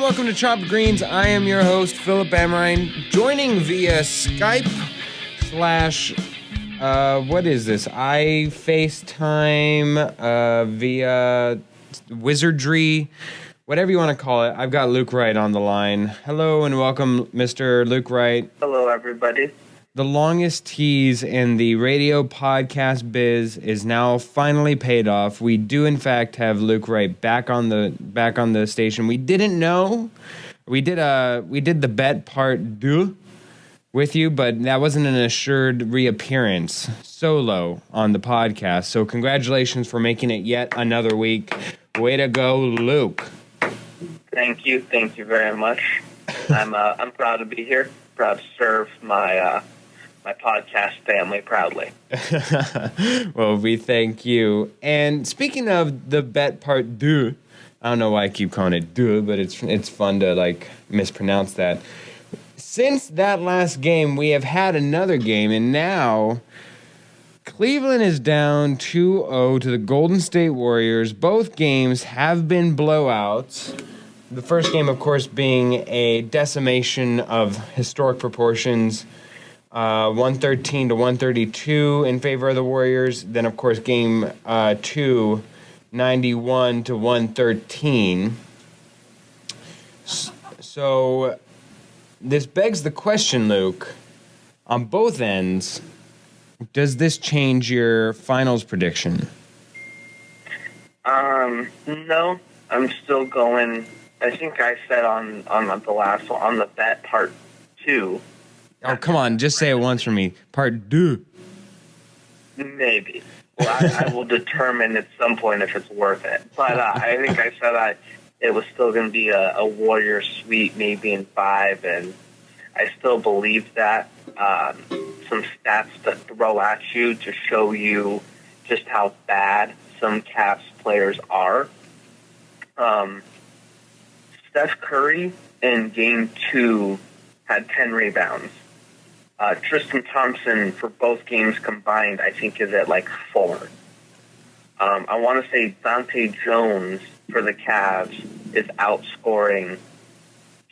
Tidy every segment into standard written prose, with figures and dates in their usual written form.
welcome to Chopped Greens. I am your host, Philip Amerine, joining via Skype / what is this? FaceTime via wizardry, whatever you want to call it. I've got Luke Wright on the line. Hello and welcome, Mr. Luke Wright. Hello, everybody. The longest tease in the radio podcast biz is now finally paid off. We do, in fact, have Luke Wright back on the station. We didn't know. We did the bet part 2 with you, but that wasn't an assured reappearance solo on the podcast. So congratulations for making it yet another week. Way to go, Luke. Thank you very much. I'm proud to be here. Proud to serve my podcast family proudly. Well, we thank you. And speaking of the bet part 2, I don't know why I keep calling it 2, but it's fun to mispronounce that. Since that last game, we have had another game, and now Cleveland is down 2-0 to the Golden State Warriors. Both games have been blowouts. The first game, of course, being a decimation of historic proportions. 113 to 132 in favor of the Warriors. Then, of course, game 2, 91 to 113. So this begs the question, Luke, on both ends, does this change your finals prediction? No, I'm still going. I think I said on the last one, on the bet part 2. Oh, come on. Just say it once for me. Part 2. Maybe. Well, I will determine at some point if it's worth it. But I think I said it was still going to be a Warrior sweep, maybe in 5, and I still believe that. Some stats to throw at you to show you just how bad some Cavs players are. Steph Curry in Game 2 had 10 rebounds. Tristan Thompson, for both games combined, I think is at 4. I want to say Dante Jones for the Cavs is outscoring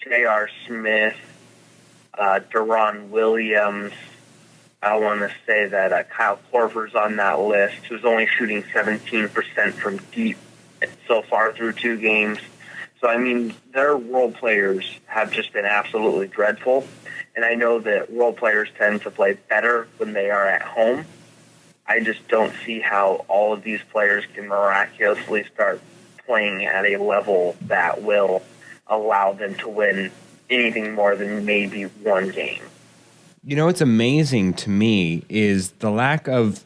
J.R. Smith, Deron Williams. I want to say that Kyle Korver's on that list, who's only shooting 17% from deep so far through 2 games. So, I mean, their role players have just been absolutely dreadful. And I know that role players tend to play better when they are at home. I just don't see how all of these players can miraculously start playing at a level that will allow them to win anything more than maybe 1 game. You know what's amazing to me is the lack of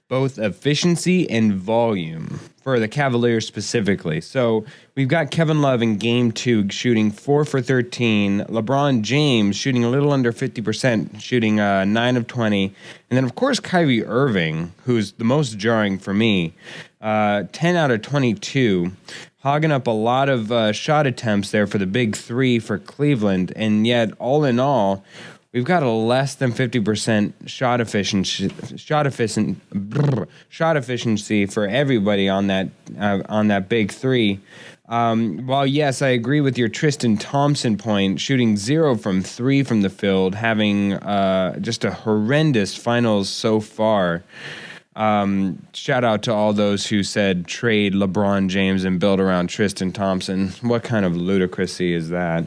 both efficiency and volume for the Cavaliers specifically. So we've got Kevin Love in Game 2 shooting 4 for 13. LeBron James shooting a little under 50%, shooting 9 of 20. And then, of course, Kyrie Irving, who's the most jarring for me, 10 out of 22, hogging up a lot of shot attempts there for the big 3 for Cleveland. And yet, all in all, we've got a less than 50% shot efficiency for everybody on that big 3. While yes, I agree with your Tristan Thompson point, shooting 0 from 3 from the field, having just a horrendous finals so far. Shout out to all those who said trade LeBron James and build around Tristan Thompson. What kind of ludicrousy is that?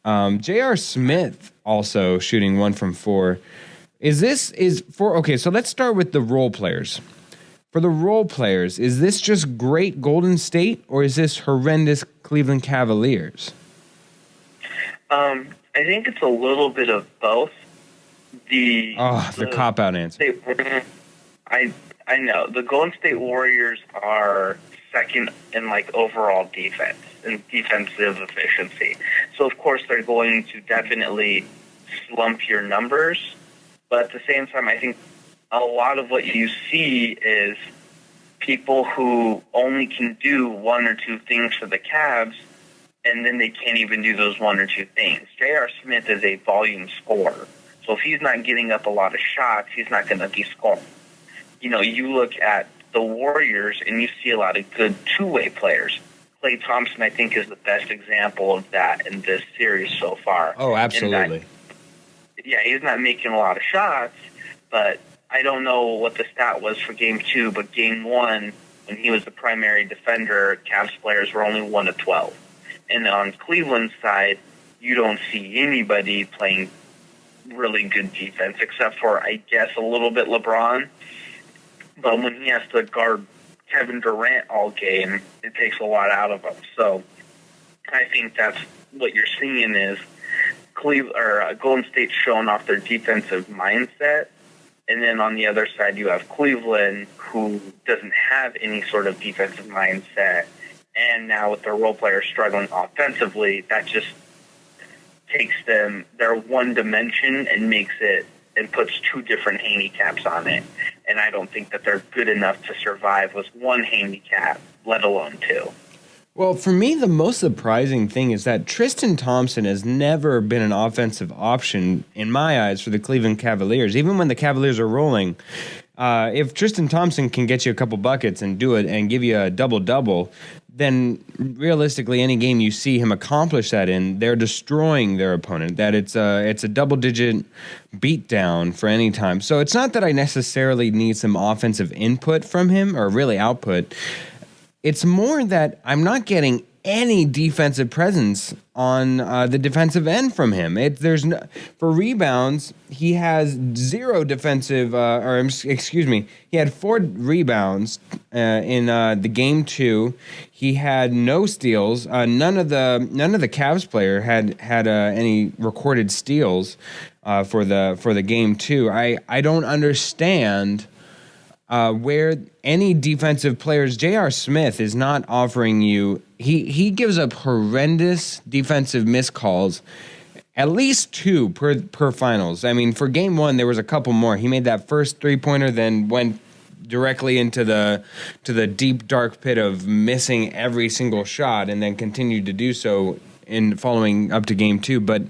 J.R. Smith also shooting 1 from 4. Okay, so let's start with the role players. For the role players, is this just great Golden State or is this horrendous Cleveland Cavaliers? I think it's a little bit of both. The cop-out answer. I know. The Golden State Warriors are second in overall defense and defensive efficiency. So, of course, they're going to definitely slump your numbers. But at the same time, I think a lot of what you see is people who only can do 1 or 2 things for the Cavs, and then they can't even do those 1 or 2 things. J.R. Smith is a volume scorer. So if he's not getting up a lot of shots, he's not going to be scoring. You know, you look at the Warriors, and you see a lot of good two-way players. Klay Thompson, I think, is the best example of that in this series so far. Oh, absolutely. Yeah, he's not making a lot of shots, but I don't know what the stat was for Game 2, but Game 1, when he was the primary defender, Cavs players were only 1 of 12. And on Cleveland's side, you don't see anybody playing really good defense, except for, I guess, a little bit LeBron. But when he has to guard Kevin Durant all game, it takes a lot out of him. So I think that's what you're seeing is Golden State showing off their defensive mindset. And then on the other side, you have Cleveland, who doesn't have any sort of defensive mindset. And now with their role players struggling offensively, that just takes them their one dimension and makes it and puts two different handicaps on it. And I don't think that they're good enough to survive with one handicap, let alone two. Well, for me, the most surprising thing is that Tristan Thompson has never been an offensive option, in my eyes, for the Cleveland Cavaliers. Even when the Cavaliers are rolling, if Tristan Thompson can get you a couple buckets and do it and give you a double-double, then realistically, any game you see him accomplish that in, they're destroying their opponent. That it's a double-digit beatdown for any time. So it's not that I necessarily need some offensive input from him, or really output. It's more that I'm not getting any defensive presence on the defensive end from him. For rebounds, he has zero defensive, he had 4 rebounds in the game 2. He had no steals. None of the Cavs player had any recorded steals for the game 2. I don't understand where any defensive players, J.R. Smith is not offering you. He gives up horrendous defensive missed calls, at least 2 per finals. I mean, for game 1, there was a couple more. He made that first 3-pointer, then went directly into the deep, dark pit of missing every single shot, and then continued to do so in following up to game 2. But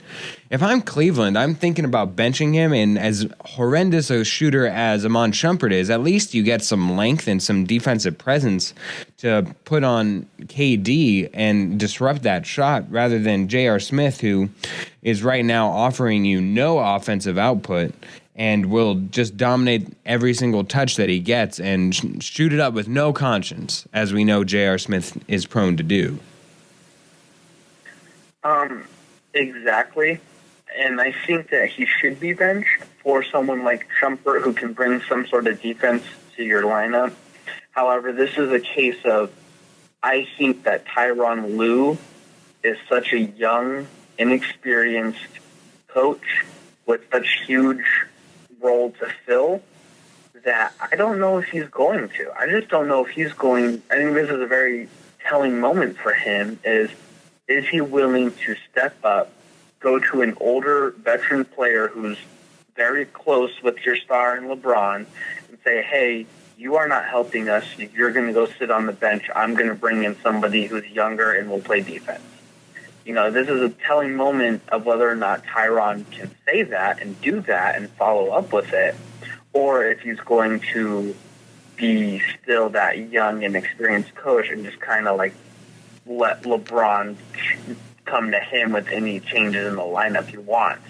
if I'm Cleveland, I'm thinking about benching him, and as horrendous a shooter as Iman Shumpert is, at least you get some length and some defensive presence to put on KD and disrupt that shot, rather than J.R. Smith, who is right now offering you no offensive output and will just dominate every single touch that he gets and shoot it up with no conscience, as we know J.R. Smith is prone to do. Exactly. And I think that he should be benched for someone like Shumpert, who can bring some sort of defense to your lineup. However, this is a case of, I think that Tyronn Lue is such a young, inexperienced coach with such huge role to fill that I don't know if he's going to. I just don't know if he's going. I think this is a very telling moment for him is he willing to step up, go to an older veteran player who's very close with your star in LeBron, and say, hey, you are not helping us. You're going to go sit on the bench. I'm going to bring in somebody who's younger and will play defense. You know, this is a telling moment of whether or not Tyronn can say that and do that and follow up with it, or if he's going to be still that young and experienced coach and just kind of like let LeBron come to him with any changes in the lineup he wants.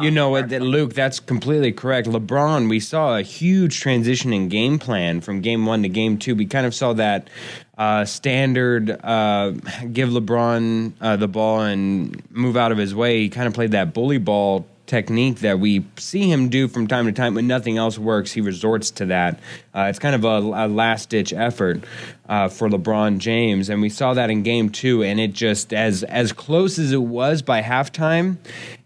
You know what, Luke, that's completely correct. LeBron, we saw a huge transition in game plan from game 1 to game 2. We kind of saw that standard give LeBron the ball and move out of his way. He kind of played that bully ball technique that we see him do from time to time. When nothing else works, he resorts to that. It's kind of a last-ditch effort for LeBron James, and we saw that in game 2, and it just, as close as it was by halftime,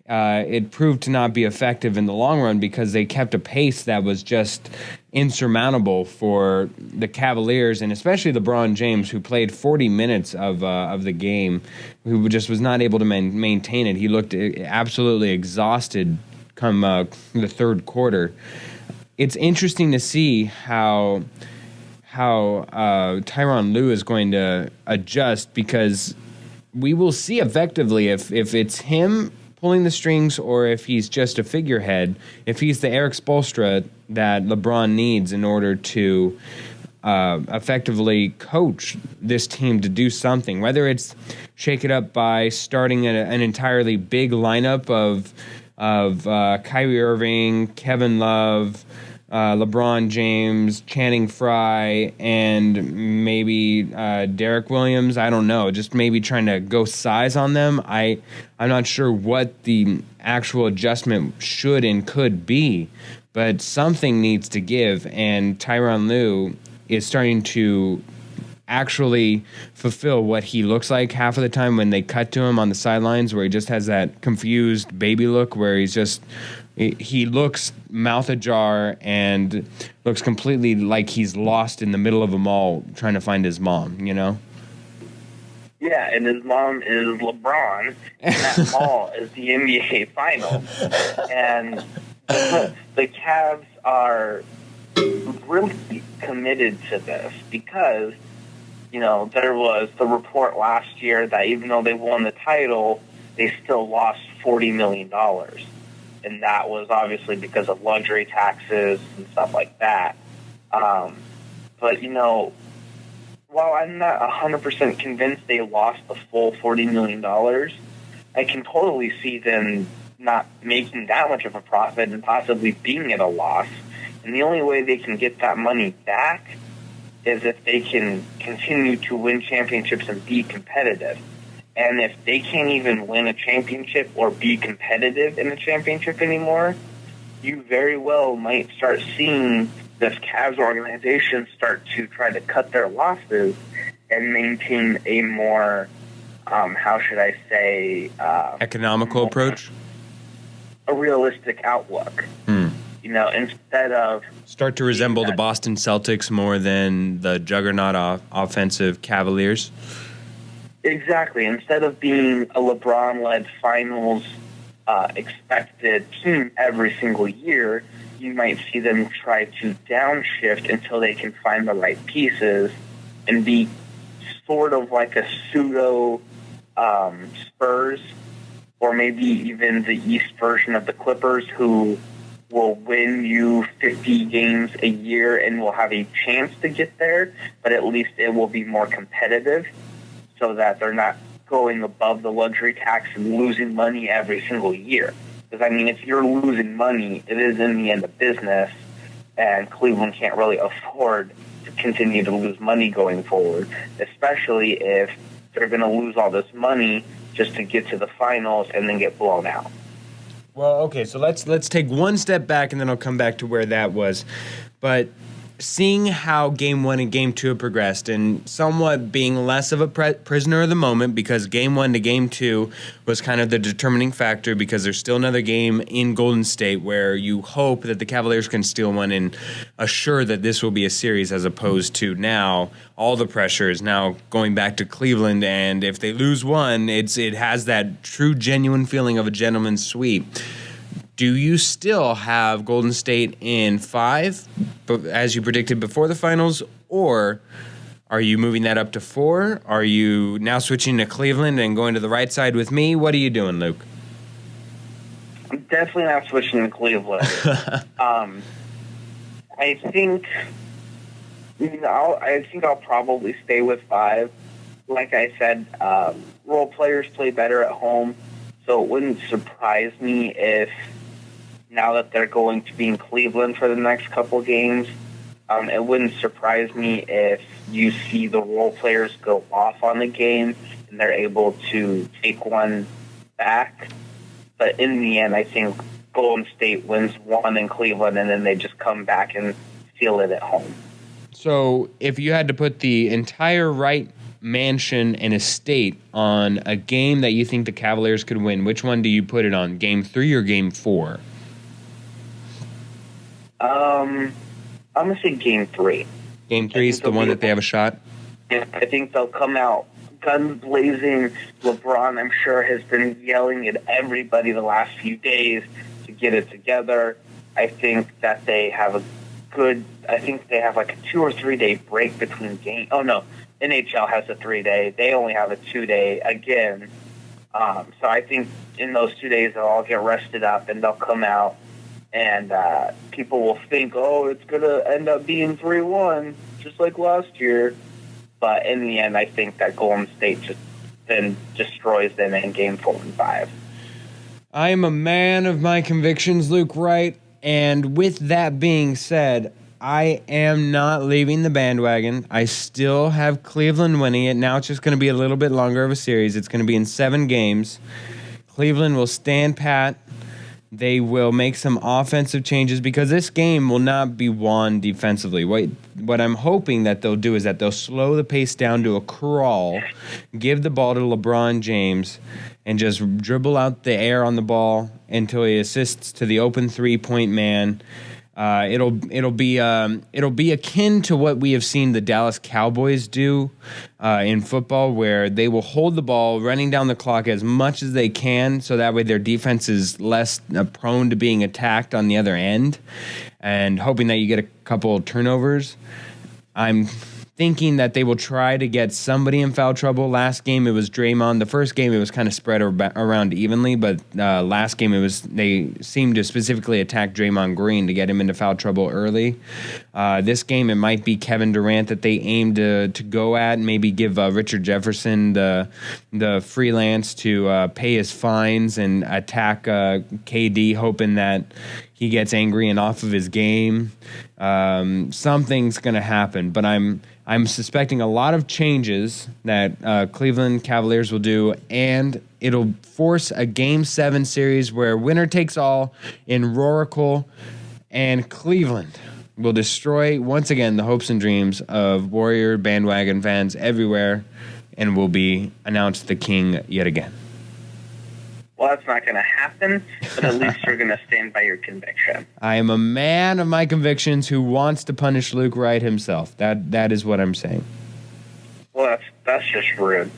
it proved to not be effective in the long run because they kept a pace that was just insurmountable for the Cavaliers, and especially LeBron James, who played 40 minutes of the game, who just was not able to maintain it. He looked absolutely exhausted come the third quarter. It's interesting to see how Tyronn Lue is going to adjust, because we will see effectively if it's him pulling the strings or if he's just a figurehead, if he's the Eric Spoelstra that LeBron needs in order to effectively coach this team to do something, whether it's shake it up by starting an entirely big lineup of Kyrie Irving, Kevin Love, LeBron James, Channing Frye, and maybe Derek Williams. I don't know. Just maybe trying to go size on them. I'm not sure what the actual adjustment should and could be, but something needs to give. And Tyronn Lue is starting to actually fulfill what he looks like half of the time when they cut to him on the sidelines, where he just has that confused baby look, where he looks mouth ajar and looks completely like he's lost in the middle of a mall trying to find his mom, you know? Yeah, and his mom is LeBron, and that mall is the NBA Finals. And the Cavs are really committed to this because, you know, there was the report last year that even though they won the title, they still lost $40 million. And that was obviously because of luxury taxes and stuff like that. But, you know, while I'm not 100% convinced they lost the full $40 million, I can totally see them not making that much of a profit and possibly being at a loss. And the only way they can get that money back is if they can continue to win championships and be competitive. And if they can't even win a championship or be competitive in a championship anymore, you very well might start seeing this Cavs organization start to try to cut their losses and maintain a more, how should I say... economical approach? A realistic outlook. You know, instead of... Start to resemble the Boston Celtics more than the juggernaut offensive Cavaliers? Exactly. Instead of being a LeBron-led finals expected team every single year, you might see them try to downshift until they can find the right pieces and be sort of like a pseudo Spurs, or maybe even the East version of the Clippers, who will win you 50 games a year and will have a chance to get there, but at least it will be more competitive, so that they're not going above the luxury tax and losing money every single year. Because, I mean, if you're losing money, it is in the end a business, and Cleveland can't really afford to continue to lose money going forward, especially if they're going to lose all this money just to get to the finals and then get blown out. Well, okay, so let's take one step back, and then I'll come back to where that was. But seeing how Game 1 and Game 2 have progressed, and somewhat being less of a prisoner of the moment, because Game 1 to Game 2 was kind of the determining factor, because there's still another game in Golden State where you hope that the Cavaliers can steal one and assure that this will be a series, as opposed to now all the pressure is now going back to Cleveland, and if they lose one, it has that true, genuine feeling of a gentleman's sweep. Do you still have Golden State in 5, as you predicted before the finals, or are you moving that up to 4? Are you now switching to Cleveland and going to the right side with me? What are you doing, Luke? I'm definitely not switching to Cleveland. I think I'll probably stay with 5. Like I said, role players play better at home, so it wouldn't surprise me if, now that they're going to be in Cleveland for the next couple games, it wouldn't surprise me if you see the role players go off on the game and they're able to take one back. But in the end, I think Golden State wins one in Cleveland, and then they just come back and seal it at home. So if you had to put the entire Wright mansion and estate on a game that you think the Cavaliers could win, which one do you put it on, Game 3 or Game 4? I'm going to say Game 3. Game 3 is the one that they have a shot? Yeah, I think they'll come out guns blazing. LeBron, I'm sure, has been yelling at everybody the last few days to get it together. I think that they have like a 2 or 3 day break between games. Oh, no. NHL has a 3 day. They only have a 2 day again. So I think in those 2 days they'll all get rested up and they'll come out, and people will think, oh, it's going to end up being 3-1. just like last year. But in the end, I think that Golden State just then destroys them in Game 4 and 5. I am a man of my convictions, Luke Wright. And with that being said, I am not leaving the bandwagon. I still have Cleveland winning it. Now it's just going to be a little bit longer of a series. It's going to be in 7 games. Cleveland will stand pat. They will make some offensive changes because this game will not be won defensively. What I'm hoping that they'll do is that they'll slow the pace down to a crawl, give the ball to LeBron James, and just dribble out the air on the ball until he assists to the open 3-point man. It'll be akin to what we have seen the Dallas Cowboys do in football, where they will hold the ball, running down the clock as much as they can, so that way their defense is less prone to being attacked on the other end, and hoping that you get a couple turnovers. I'm thinking that they will try to get somebody in foul trouble. Last game it was Draymond. The first game it was kind of spread around evenly, but last game they seemed to specifically attack Draymond Green to get him into foul trouble early. This game it might be Kevin Durant that they aim to go at, and maybe give Richard Jefferson the freelance to pay his fines and attack KD, hoping that he gets angry and off of his game. Something's going to happen, but I'm suspecting a lot of changes that Cleveland Cavaliers will do, and it'll force a Game 7 series where winner takes all in Roracle, and Cleveland will destroy, once again, the hopes and dreams of Warrior bandwagon fans everywhere, and will be announced the king yet again. Well, that's not going to happen, but at least you're going to stand by your conviction. I am a man of my convictions who wants to punish Luke Wright himself. That is what I'm saying. Well, that's just rude.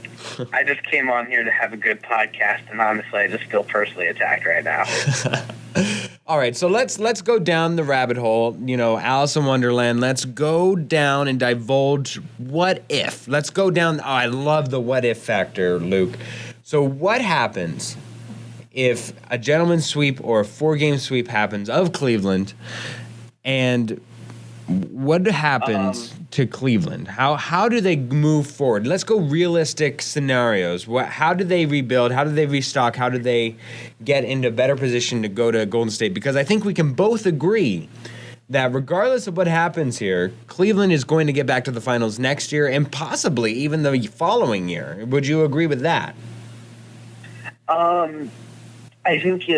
I just came on here to have a good podcast, and honestly, I just feel personally attacked right now. All right, so let's go down the rabbit hole. Alice in Wonderland. Let's go down and divulge what if. Let's go down. Oh, I love the what if factor, Luke. So what happens if a gentleman's sweep or a 4-game sweep happens of Cleveland, and what happens to Cleveland? How do they move forward? Let's go realistic scenarios. How do they rebuild? How do they restock? How do they get into a better position to go to Golden State? Because I think we can both agree that regardless of what happens here, Cleveland is going to get back to the finals next year and possibly even the following year. Would you agree with that? I think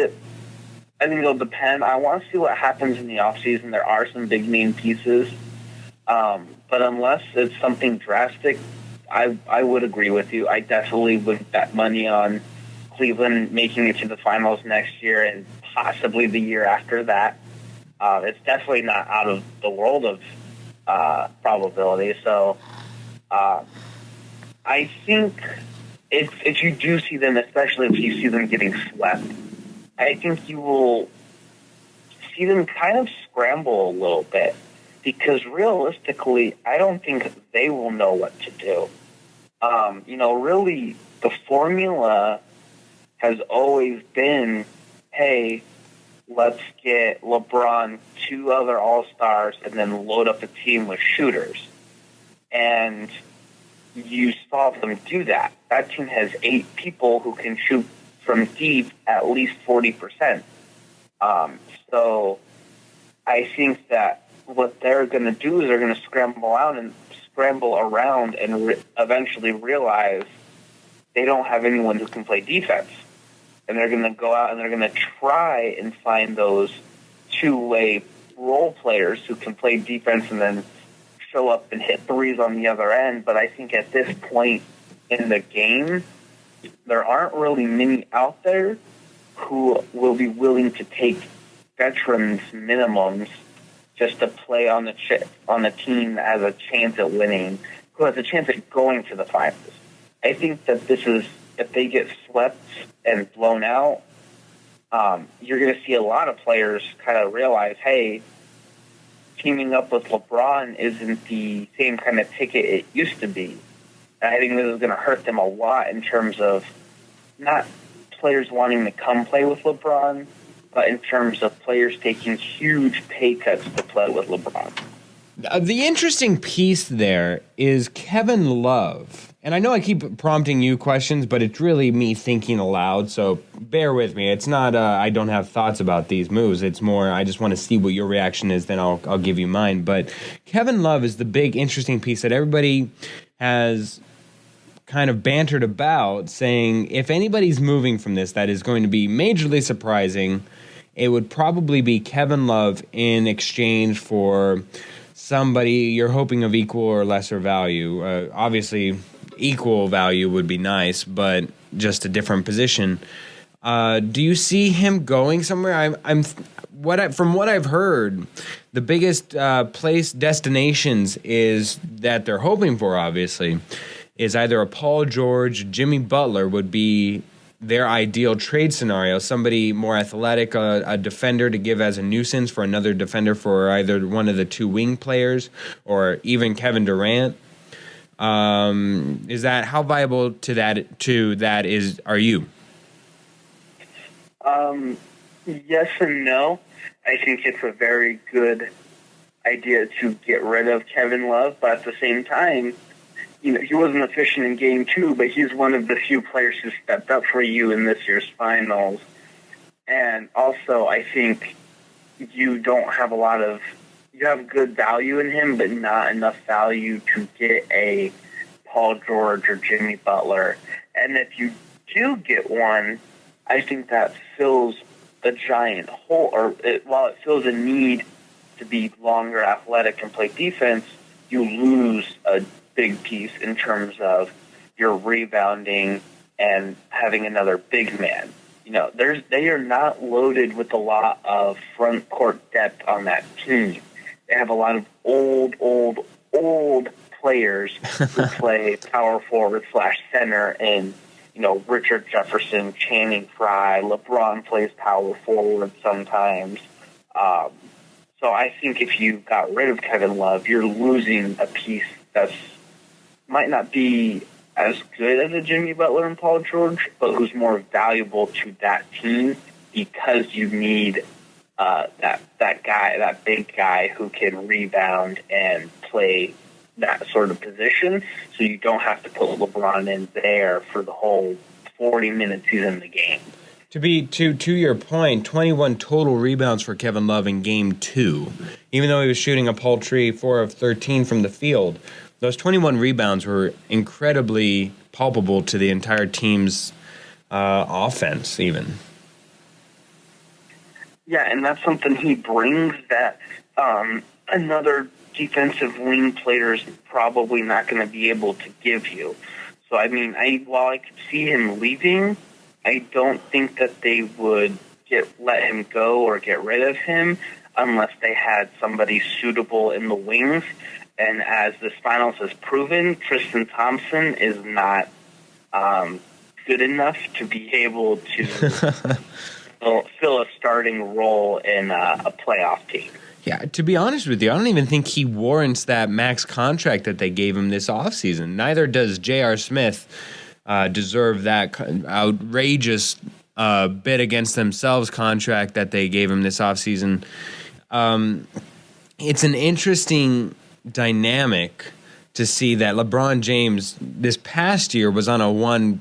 it'll depend. I want to see what happens in the offseason. There are some big name pieces. But unless it's something drastic, I would agree with you. I definitely would bet money on Cleveland making it to the finals next year and possibly the year after that. It's definitely not out of the world of probability. So I think if you do see them, especially if you see them getting swept, I think you will see them kind of scramble a little bit, because realistically, I don't think they will know what to do. Really, the formula has always been, hey, let's get LeBron 2 other All-Stars and then load up a team with shooters. And you saw them do that. That team has 8 people who can shoot from deep at least 40%. So I think that what they're going to do is they're going to scramble around and eventually realize they don't have anyone who can play defense. And they're going to go out and they're going to try and find those two-way role players who can play defense and then show up and hit threes on the other end. But I think at this point in the game, there aren't really many out there who will be willing to take veterans minimums just to play on the team that has a chance at winning, who has a chance at going to the finals. I think that this is, if they get swept and blown out, you're going to see a lot of players kind of realize, hey, teaming up with LeBron isn't the same kind of ticket it used to be. And I think this is going to hurt them a lot in terms of not players wanting to come play with LeBron, but in terms of players taking huge pay cuts to play with LeBron. The interesting piece there is Kevin Love. And I know I keep prompting you questions, but it's really me thinking aloud, so bear with me. It's not I don't have thoughts about these moves. It's more I just want to see what your reaction is, then I'll give you mine. But Kevin Love is the big interesting piece that everybody has kind of bantered about, saying if anybody's moving from this that is going to be majorly surprising, it would probably be Kevin Love in exchange for somebody you're hoping of equal or lesser value. Obviously, equal value would be nice, but just a different position. Do you see him going somewhere? From what I've heard, the biggest destinations is that they're hoping for, obviously, is either a Paul George, Jimmy Butler would be their ideal trade scenario. Somebody more athletic, a defender to give as a nuisance for another defender for either one of the two wing players or even Kevin Durant. Is that how viable are you? Yes and no. I think it's a very good idea to get rid of Kevin Love, but at the same time, he wasn't efficient in Game 2, but he's one of the few players who stepped up for you in this year's finals. And also, I think you have good value in him, but not enough value to get a Paul George or Jimmy Butler. And if you do get one, I think that fills a giant hole, while it fills a need to be longer, athletic, and play defense, you lose a big piece in terms of your rebounding and having another big man. They are not loaded with a lot of front court depth on that team. They have a lot of old players who play power forward / center, and Richard Jefferson, Channing Frye, LeBron plays power forward sometimes. So I think if you got rid of Kevin Love, you're losing a piece that's might not be as good as a Jimmy Butler and Paul George, but who's more valuable to that team because you need that big guy who can rebound and play that sort of position, so you don't have to put LeBron in there for the whole 40 minutes he's in the game. To your point, 21 total rebounds for Kevin Love in Game 2, even though he was shooting a paltry 4 of 13 from the field. Those 21 rebounds were incredibly palpable to the entire team's offense, even. Yeah, and that's something he brings that another defensive wing player is probably not going to be able to give you. So, while I could see him leaving, I don't think that they would let him go or get rid of him unless they had somebody suitable in the wings. And as this finals has proven, Tristan Thompson is not good enough to be able to fill a starting role in a playoff team. Yeah, to be honest with you, I don't even think he warrants that max contract that they gave him this offseason. Neither does J.R. Smith deserve that outrageous bid against themselves contract that they gave him this offseason. It's an interesting dynamic to see that LeBron James this past year was on a one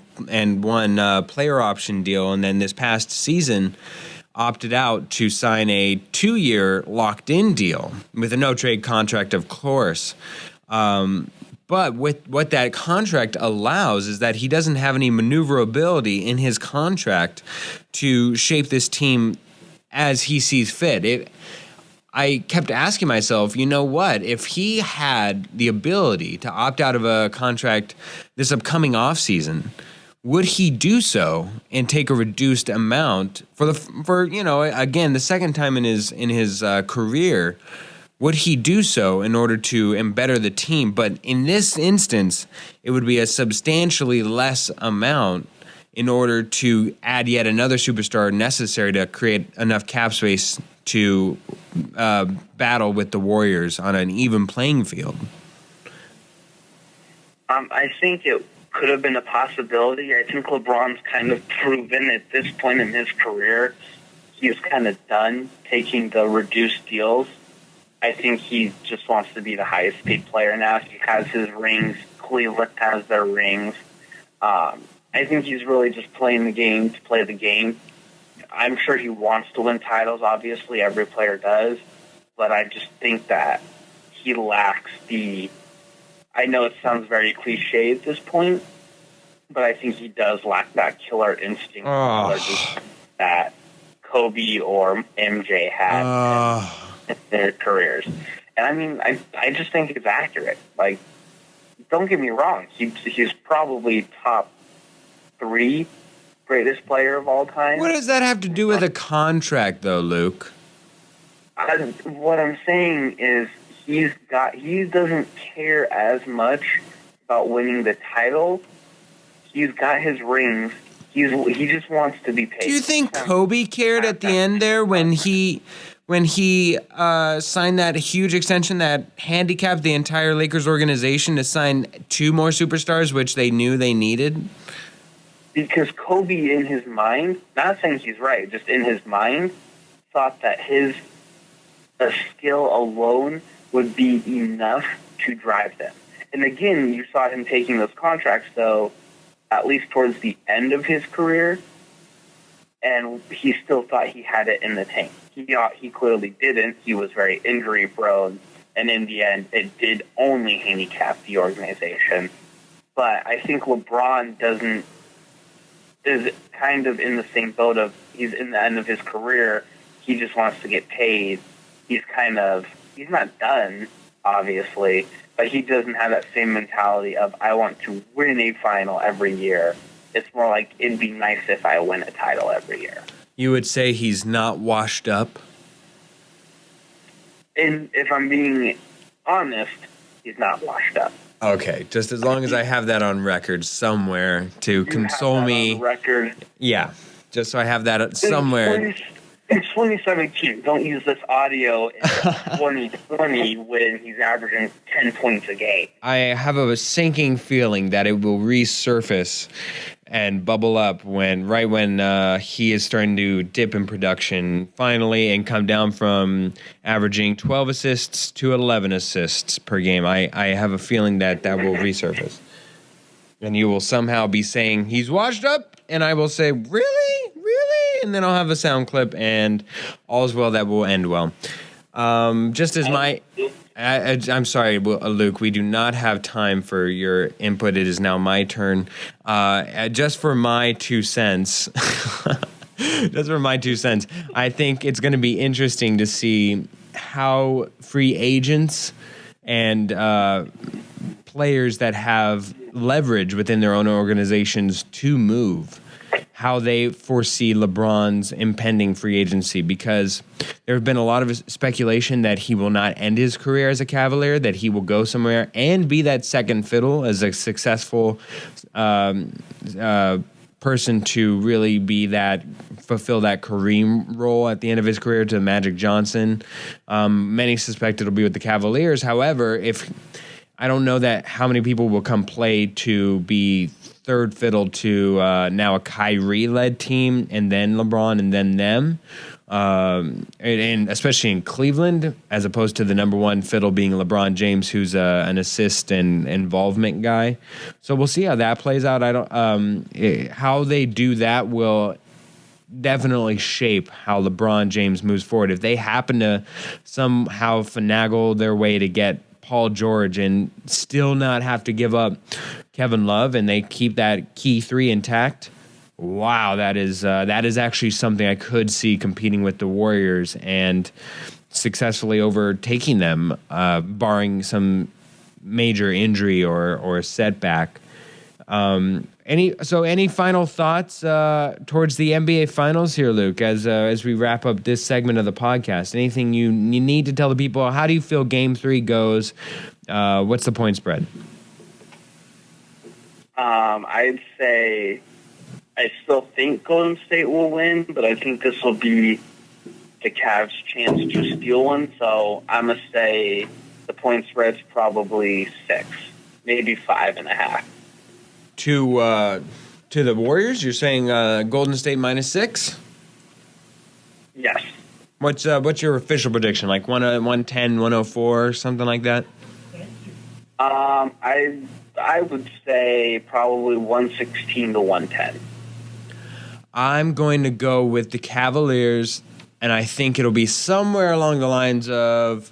player option deal, and then this past season opted out to sign a 2-year locked-in deal with a no-trade contract, of course. But with what that contract allows is that he doesn't have any maneuverability in his contract to shape this team as he sees fit. I kept asking myself, if he had the ability to opt out of a contract this upcoming offseason, would he do so and take a reduced amount for again, the second time in his career? Would he do so in order to embetter the team? But in this instance, it would be a substantially less amount in order to add yet another superstar necessary to create enough cap space to battle with the Warriors on an even playing field. I think it could have been a possibility. I think LeBron's kind of proven at this point in his career he's kind of done taking the reduced deals. I think he just wants to be the highest paid player now. He has his rings. Cleveland has their rings. I think he's really just playing the game to play the game. I'm sure he wants to win titles. Obviously, every player does. But I just think that he lacks the... I know it sounds very cliche at this point, but I think he does lack that killer instinct that Kobe or MJ had in their careers. And I mean, I just think it's accurate. Like, don't get me wrong. He's probably top 3 greatest player of all time. What does that have to do with a contract, though, Luke? What I'm saying is he doesn't care as much about winning the title. He's got his rings. He just wants to be paid. Do you think Kobe cared at the end there when he signed that huge extension that handicapped the entire Lakers organization to sign 2 more superstars, which they knew they needed? Because Kobe, in his mind, not saying he's right, just in his mind, thought that his skill alone would be enough to drive them. And again, you saw him taking those contracts, though, at least towards the end of his career, and he still thought he had it in the tank. He clearly didn't. He was very injury-prone, and in the end, it did only handicap the organization. But I think LeBron is kind of in the same boat of he's in the end of his career. He just wants to get paid. He's not done, obviously, but he doesn't have that same mentality of, I want to win a final every year. It's more like, it'd be nice if I win a title every year. You would say he's not washed up? And if I'm being honest, he's not washed up. Okay, just as long as I have that on record somewhere to console me. On record. Yeah, just so I have that somewhere. In 2017, don't use this audio in 2020 when he's averaging 10 points a game. I have a sinking feeling that it will resurface and bubble up right when he is starting to dip in production finally and come down from averaging 12 assists to 11 assists per game. I have a feeling that will resurface. And you will somehow be saying, he's washed up, and I will say, really? Really? And then I'll have a sound clip, and all's well that will end well. Just as I'm sorry, Luke, we do not have time for your input. It is now my turn. Just for my 2 cents, I think it's going to be interesting to see how free agents and players that have leverage within their own organizations to move, how they foresee LeBron's impending free agency, because there have been a lot of speculation that he will not end his career as a Cavalier, that he will go somewhere and be that second fiddle as a successful person to really fulfill that Kareem role at the end of his career to Magic Johnson. Many suspect it'll be with the Cavaliers. However, I don't know that how many people will come play to be third fiddle to now a Kyrie-led team and then LeBron and then them, and especially in Cleveland, as opposed to the number 1 fiddle being LeBron James, who's an assist and involvement guy. So we'll see how that plays out. How they do that will definitely shape how LeBron James moves forward. If they happen to somehow finagle their way to get Paul George and still not have to give up Kevin Love, and they keep that key 3 intact, wow, that is actually something I could see competing with the Warriors and successfully overtaking them, barring some major injury or setback. Any final thoughts towards the NBA Finals here, Luke, as we wrap up this segment of the podcast? Anything you need to tell the people? How do you feel Game 3 goes? What's the point spread? I'd say I still think Golden State will win, but I think this will be the Cavs' chance to steal one. So I'm going to say the point spread's probably 6, maybe 5.5. To the Warriors? You're saying Golden State -6? Yes. What's your official prediction? Like 110, 104, something like that? I would say probably 116 to 110. I'm going to go with the Cavaliers, and I think it'll be somewhere along the lines of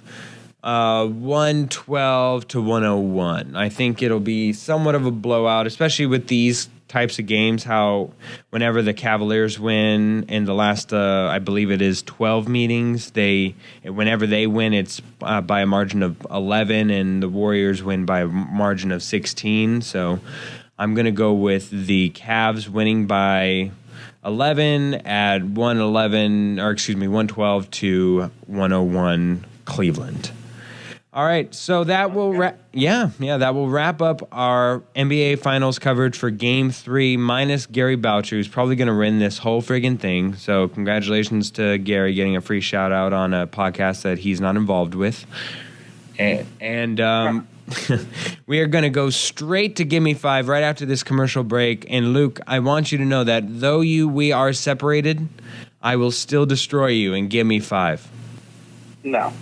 112 to 101. I think it'll be somewhat of a blowout, especially with these types of games, how whenever the Cavaliers win in the last, I believe it is 12 meetings, whenever they win, it's by a margin of 11, and the Warriors win by a margin of 16. So I'm going to go with the Cavs winning by 11 at 112 to 101 Cleveland. All right, so that will that will wrap up our NBA Finals coverage for Game 3 minus Gary Boucher, who's probably going to win this whole friggin' thing. So congratulations to Gary getting a free shout out on a podcast that he's not involved with. And we are going to go straight to Give Me 5 right after this commercial break. And Luke, I want you to know that though we are separated, I will still destroy you and Give Me 5. No.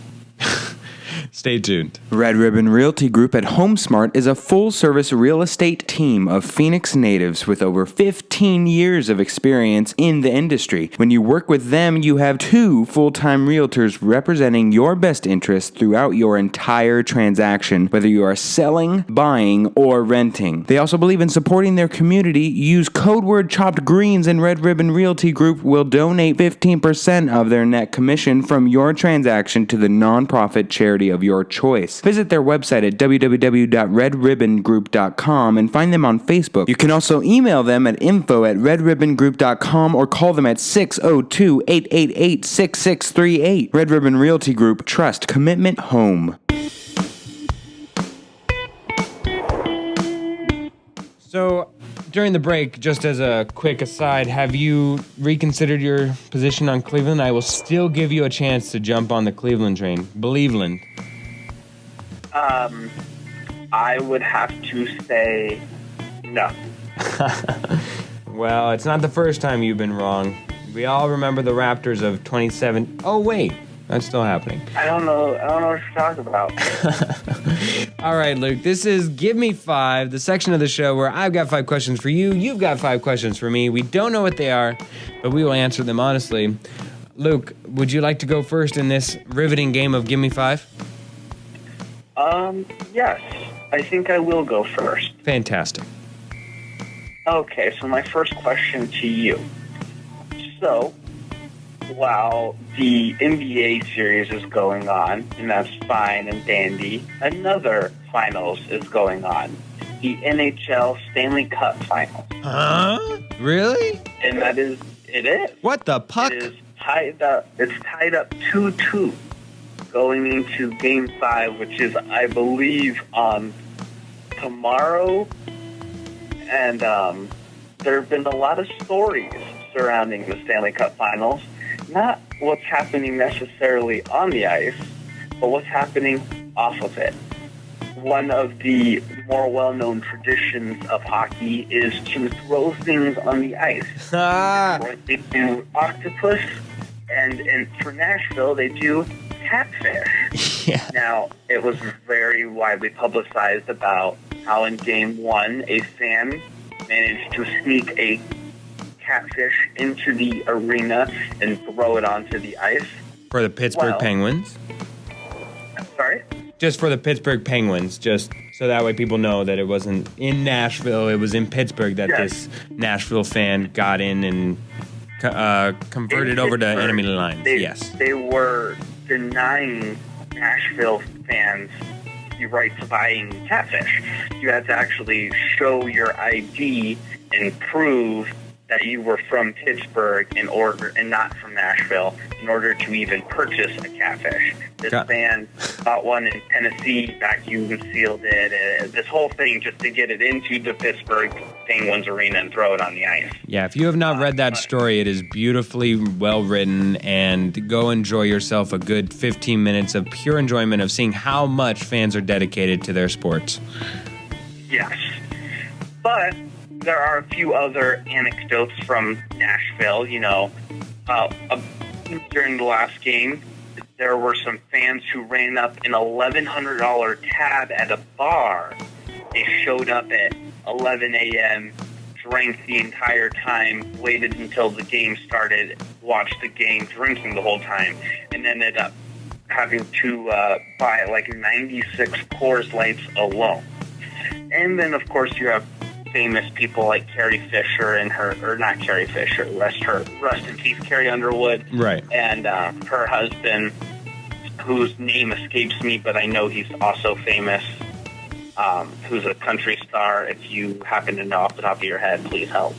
Stay tuned. Red Ribbon Realty Group at HomeSmart is a full-service real estate team of Phoenix natives with over 15 years of experience in the industry. When you work with them, you have 2 full-time realtors representing your best interests throughout your entire transaction, whether you are selling, buying, or renting. They also believe in supporting their community. Use code word chopped greens and Red Ribbon Realty Group will donate 15% of their net commission from your transaction to the nonprofit charity of your choice. Visit their website at www.redribbongroup.com and find them on Facebook. You can also email them at info@redribbongroup.com or call them at 602-888-6638. Red Ribbon Realty Group. Trust. Commitment. Home. So, during the break, just as a quick aside, have you reconsidered your position on Cleveland? I will still give you a chance to jump on the Cleveland train. Believeland. I would have to say no. Well, it's not the first time you've been wrong. We all remember the Raptors of 27. Oh, wait. That's still happening. I don't know what you're talking about. All right, Luke, this is Give Me 5, the section of the show where I've got 5 questions for you, you've got 5 questions for me. We don't know what they are, but we will answer them honestly. Luke, would you like to go first in this riveting game of Give Me 5? Yes. I think I will go first. Fantastic. Okay, so my first question to you. So, while the NBA series is going on, and that's fine and dandy, another finals is going on. The NHL Stanley Cup Finals. Huh? Really? And it is. What the puck? It is tied up. It's tied up 2-2 going into Game 5, which is, I believe, tomorrow. And there have been a lot of stories surrounding the Stanley Cup Finals. Not what's happening necessarily on the ice, but what's happening off of it. One of the more well-known traditions of hockey is to throw things on the ice. They do octopus, and for Nashville, they do catfish. Yeah. Now, it was very widely publicized about how in Game 1, a fan managed to sneak a catfish into the arena and throw it onto the ice. For the Pittsburgh Penguins? I'm sorry? Just for the Pittsburgh Penguins, just so that way people know that it wasn't in Nashville, it was in Pittsburgh that this Nashville fan got in and converted over to enemy lines. They were denying Nashville fans the right to buying catfish. You had to actually show your ID and prove that you were from Pittsburgh and not from Nashville in order to even purchase a catfish. This fan bought one in Tennessee, vacuumed and sealed it. This whole thing just to get it into the Pittsburgh Penguins arena and throw it on the ice. Yeah, if you have not read that story, it is beautifully well written, and go enjoy yourself a good 15 minutes of pure enjoyment of seeing how much fans are dedicated to their sports. Yes. But there are a few other anecdotes from Nashville. You know, during the last game, there were some fans who ran up an $1,100 tab at a bar. They showed up at 11 a.m., drank the entire time, waited until the game started, watched the game, drinking the whole time, and ended up having to buy like 96 Coors Lights alone. And then, of course, you have famous people like Carrie Fisher and not Carrie Fisher, rest in peace, Carrie Underwood. Right. And her husband, whose name escapes me, but I know he's also famous, who's a country star. If you happen to know off the top of your head, please help.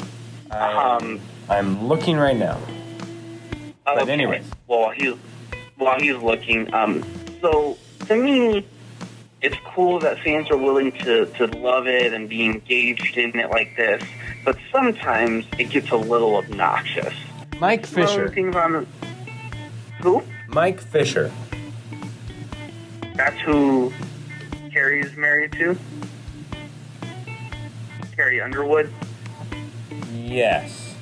I'm looking right now. But okay. anyway. While he's looking, so to me, it's cool that fans are willing to love it and be engaged in it like this, but sometimes it gets a little obnoxious. Mike Fisher. Who? Mike Fisher. That's who Carrie is married to? Carrie Underwood? Yes.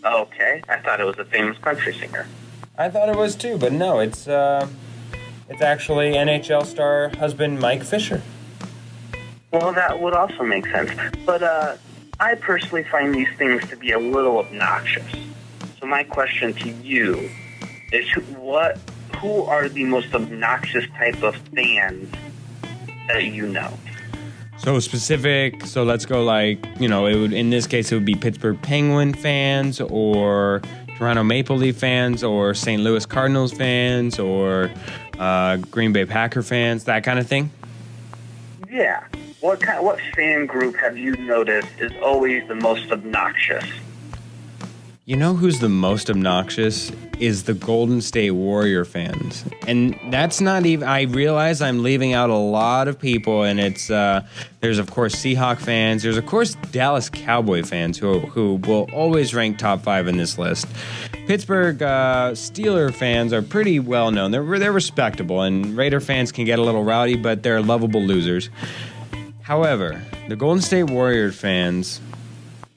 Okay, I thought it was a famous country singer. I thought it was too, but no, it's actually NHL star husband Mike Fisher. Well, that would also make sense. But I personally find these things to be a little obnoxious. So my question to you is, who are the most obnoxious type of fans that you know? So specific, so let's go like, in this case, it would be Pittsburgh Penguin fans or Toronto Maple Leaf fans or St. Louis Cardinals fans or Green Bay Packer fans, that kind of thing? Yeah. What fan group have you noticed is always the most obnoxious? You know who's the most obnoxious is the Golden State Warrior fans. And that's not even, I realize I'm leaving out a lot of people, and it's, there's of course Seahawk fans, there's of course Dallas Cowboy fans who will always rank top 5 in this list. Pittsburgh Steeler fans are pretty well known. They're respectable, and Raider fans can get a little rowdy, but they're lovable losers. However, the Golden State Warriors fans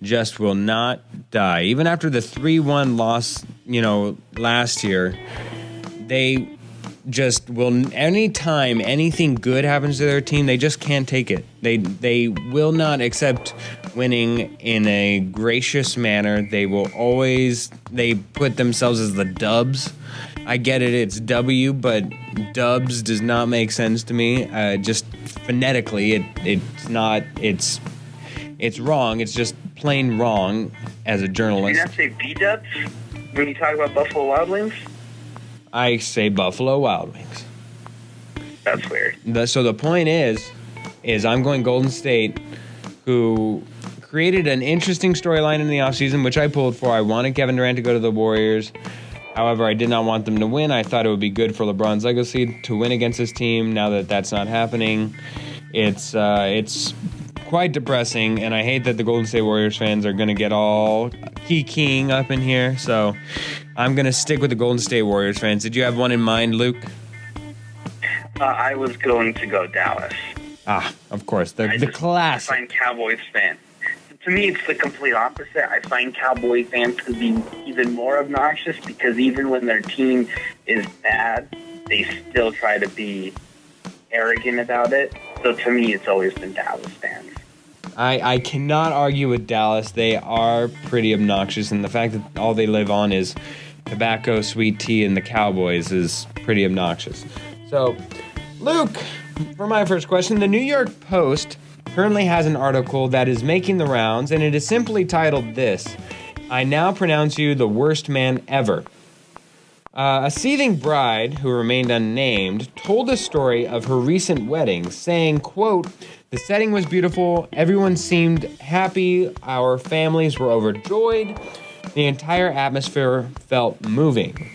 just will not die. Even after the 3-1 loss, last year, they just will, anytime anything good happens to their team, they just can't take it. They will not accept winning in a gracious manner. They put themselves as the Dubs. I get it, it's W, but Dubs does not make sense to me. Just phonetically, it's wrong. It's just plain wrong as a journalist. Do you not say B-Dubs when you talk about Buffalo Wild Wings? I say Buffalo Wild Wings. That's weird. So the point is I'm going Golden State, who created an interesting storyline in the offseason, which I pulled for. I wanted Kevin Durant to go to the Warriors. However, I did not want them to win. I thought it would be good for LeBron's legacy to win against his team. Now that that's not happening, it's quite depressing, and I hate that the Golden State Warriors fans are going to get all keying up in here, so I'm going to stick with the Golden State Warriors fans. Did you have one in mind, Luke? I was going to go Dallas. Of course, the classic. I find Cowboys fans. To me, it's the complete opposite. I find Cowboy fans to be even more obnoxious because even when their team is bad, they still try to be arrogant about it. So to me, it's always been Dallas fans. I cannot argue with Dallas. They are pretty obnoxious, and the fact that all they live on is tobacco, sweet tea, and the Cowboys is pretty obnoxious. So, Luke, for my first question, the New York Post currently has an article that is making the rounds, and it is simply titled this: "I now pronounce you the worst man ever." A seething bride, who remained unnamed, told a story of her recent wedding, saying, quote, "The setting was beautiful, everyone seemed happy, our families were overjoyed, the entire atmosphere felt moving."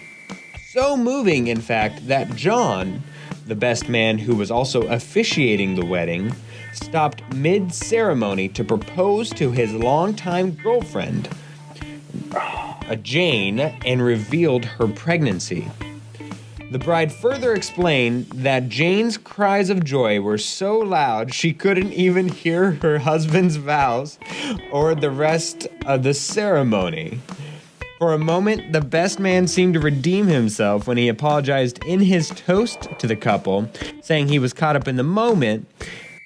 So moving, in fact, that John, the best man who was also officiating the wedding, stopped mid-ceremony to propose to his longtime girlfriend, Jane, and revealed her pregnancy. The bride further explained that Jane's cries of joy were so loud she couldn't even hear her husband's vows or the rest of the ceremony. For a moment, the best man seemed to redeem himself when he apologized in his toast to the couple, saying he was caught up in the moment,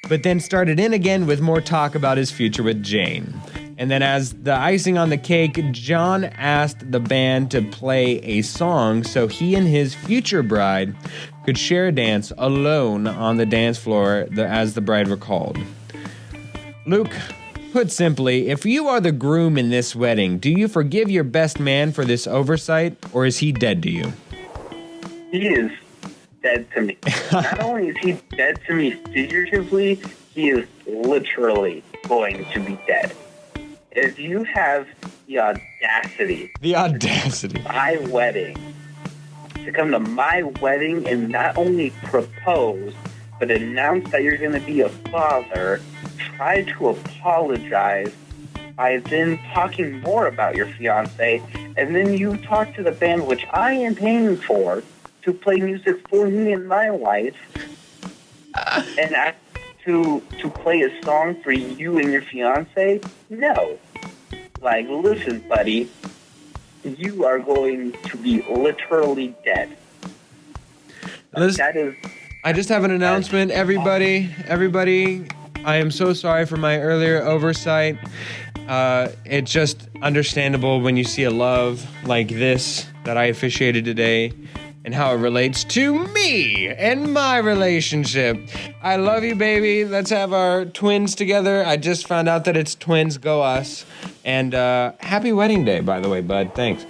but then started in again with more talk about his future with Jane. And then as the icing on the cake, John asked the band to play a song so he and his future bride could share a dance alone on the dance floor as the bride recalled. Luke, put simply, if you are the groom in this wedding, do you forgive your best man for this oversight, or is he dead to you? He is dead to me. Not only is he dead to me figuratively, he is literally going to be dead. If you have the audacity, my wedding, to come to my wedding and not only propose, but announce that you're going to be a father, try to apologize by then talking more about your fiance, and then you talk to the band, which I am paying for, to play music for me and my wife, and ask to play a song for you and your fiance? No. Like, listen, buddy, you are going to be literally dead. That is... I just have an announcement, everybody, I am so sorry for my earlier oversight. It's just understandable when you see a love like this that I officiated today and how it relates to me and my relationship. I love you, baby. Let's have our twins together. I just found out that it's twins. Go us. And happy wedding day, by the way, bud. Thanks.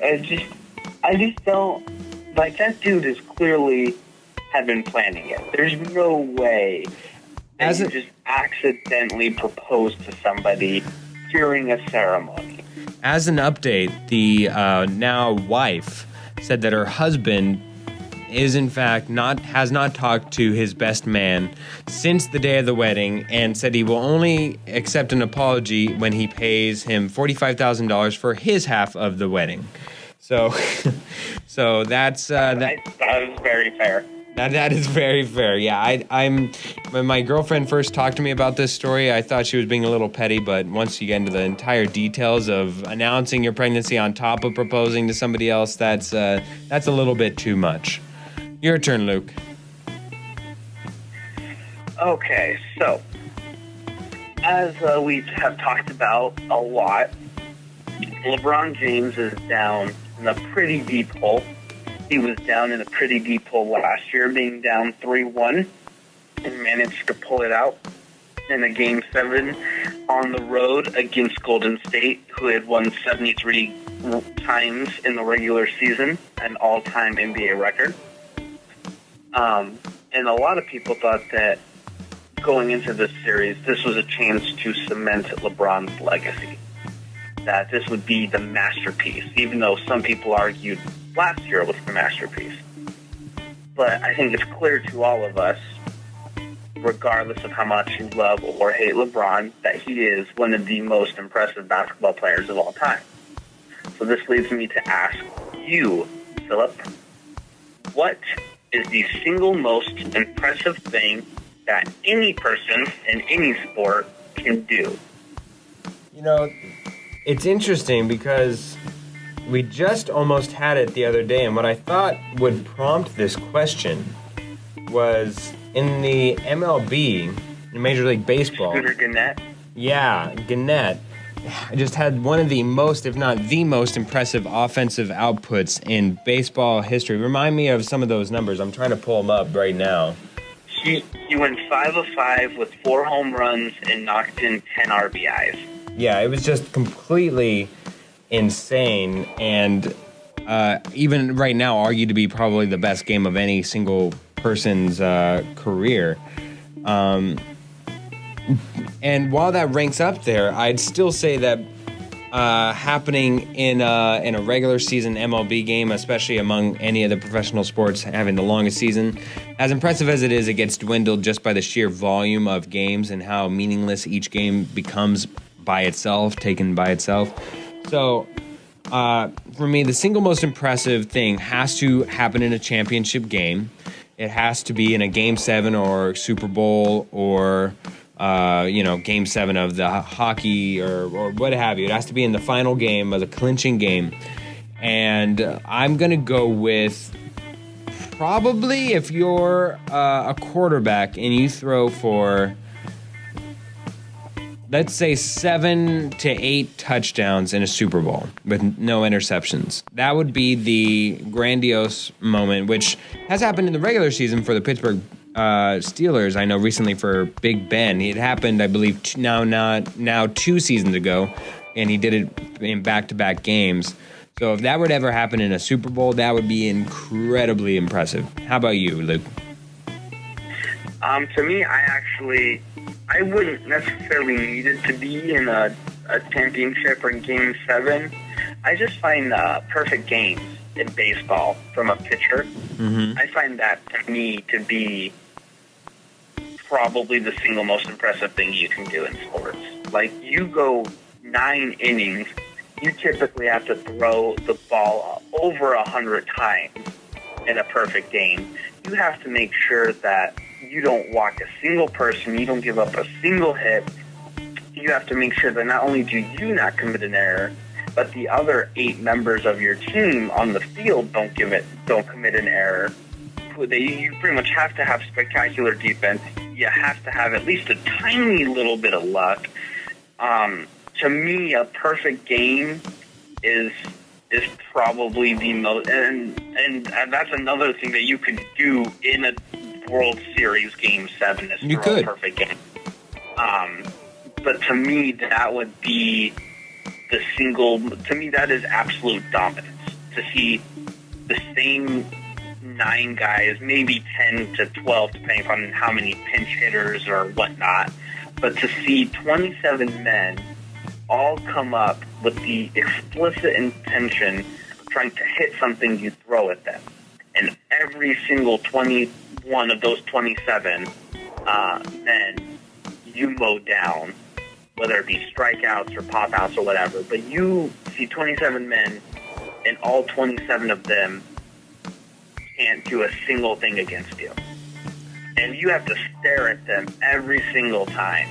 I just don't... Like, that dude is clearly have been planning it. There's no way that you just accidentally propose to somebody during a ceremony. As an update, the now wife said that her husband is in fact has not talked to his best man since the day of the wedding, and said he will only accept an apology when he pays him $45,000 for his half of the wedding. So, that's that is very fair. That is very fair. Yeah, I'm. When my girlfriend first talked to me about this story, I thought she was being a little petty. But once you get into the entire details of announcing your pregnancy on top of proposing to somebody else, that's a little bit too much. Your turn, Luke. Okay, so as we have talked about a lot, LeBron James is down in a pretty deep hole. He was down in a pretty deep hole last year, being down 3-1, and managed to pull it out in a Game 7 on the road against Golden State, who had won 73 times in the regular season, an all-time NBA record. And a lot of people thought that going into this series, this was a chance to cement LeBron's legacy, that this would be the masterpiece, even though some people argued last year was the masterpiece. But I think it's clear to all of us, regardless of how much you love or hate LeBron, that he is one of the most impressive basketball players of all time. So this leads me to ask you, Philip, what is the single most impressive thing that any person in any sport can do? You know, it's interesting because we just almost had it the other day, and what I thought would prompt this question was in the MLB, in Major League Baseball. Scooter Gennett? Yeah, Gennett. I just had one of the most, if not the most impressive offensive outputs in baseball history. Remind me of some of those numbers. I'm trying to pull them up right now. He went 5 of 5 with 4 home runs and knocked in 10 RBIs. Yeah, it was just completely insane, and even right now argued to be probably the best game of any single person's career. And while that ranks up there, I'd still say that happening in a regular season MLB game, especially among any of the professional sports having the longest season, as impressive as it is, it gets dwindled just by the sheer volume of games and how meaningless each game becomes by itself, taken by itself. So, for me, the single most impressive thing has to happen in a championship game. It has to be in a Game 7 or Super Bowl or Game 7 of the hockey or what have you. It has to be in the final game of the clinching game. And I'm going to go with probably if you're a quarterback and you throw for, let's say, 7 to 8 touchdowns in a Super Bowl with no interceptions. That would be the grandiose moment, which has happened in the regular season for the Pittsburgh Steelers. I know recently for Big Ben. It happened, I believe, now 2 seasons ago, and he did it in back-to-back games. So if that would ever happen in a Super Bowl, that would be incredibly impressive. How about you, Luke? To me, I wouldn't necessarily need it to be in a championship or Game 7. I just find perfect games in baseball from a pitcher. Mm-hmm. I find that, to me, to be probably the single most impressive thing you can do in sports. Like, you go 9 innings, you typically have to throw the ball over 100 times in a perfect game. You have to make sure that you don't walk a single person, you don't give up a single hit. You have to make sure that not only do you not commit an error, but the other 8 members of your team on the field don't commit an error. You pretty much have to have spectacular defense. You have to have at least a tiny little bit of luck. To me, a perfect game is probably the most, and that's another thing that you could do in a World Series Game 7 is throw a perfect game. But to me, that would be to me, that is absolute dominance. To see the same 9 guys, maybe 10 to 12, depending on how many pinch hitters or whatnot, but to see 27 men all come up with the explicit intention of trying to hit something you throw at them. And every single 21 of those 27 men you mow down, whether it be strikeouts or pop-outs or whatever. But you see 27 men, and all 27 of them can't do a single thing against you. And you have to stare at them every single time.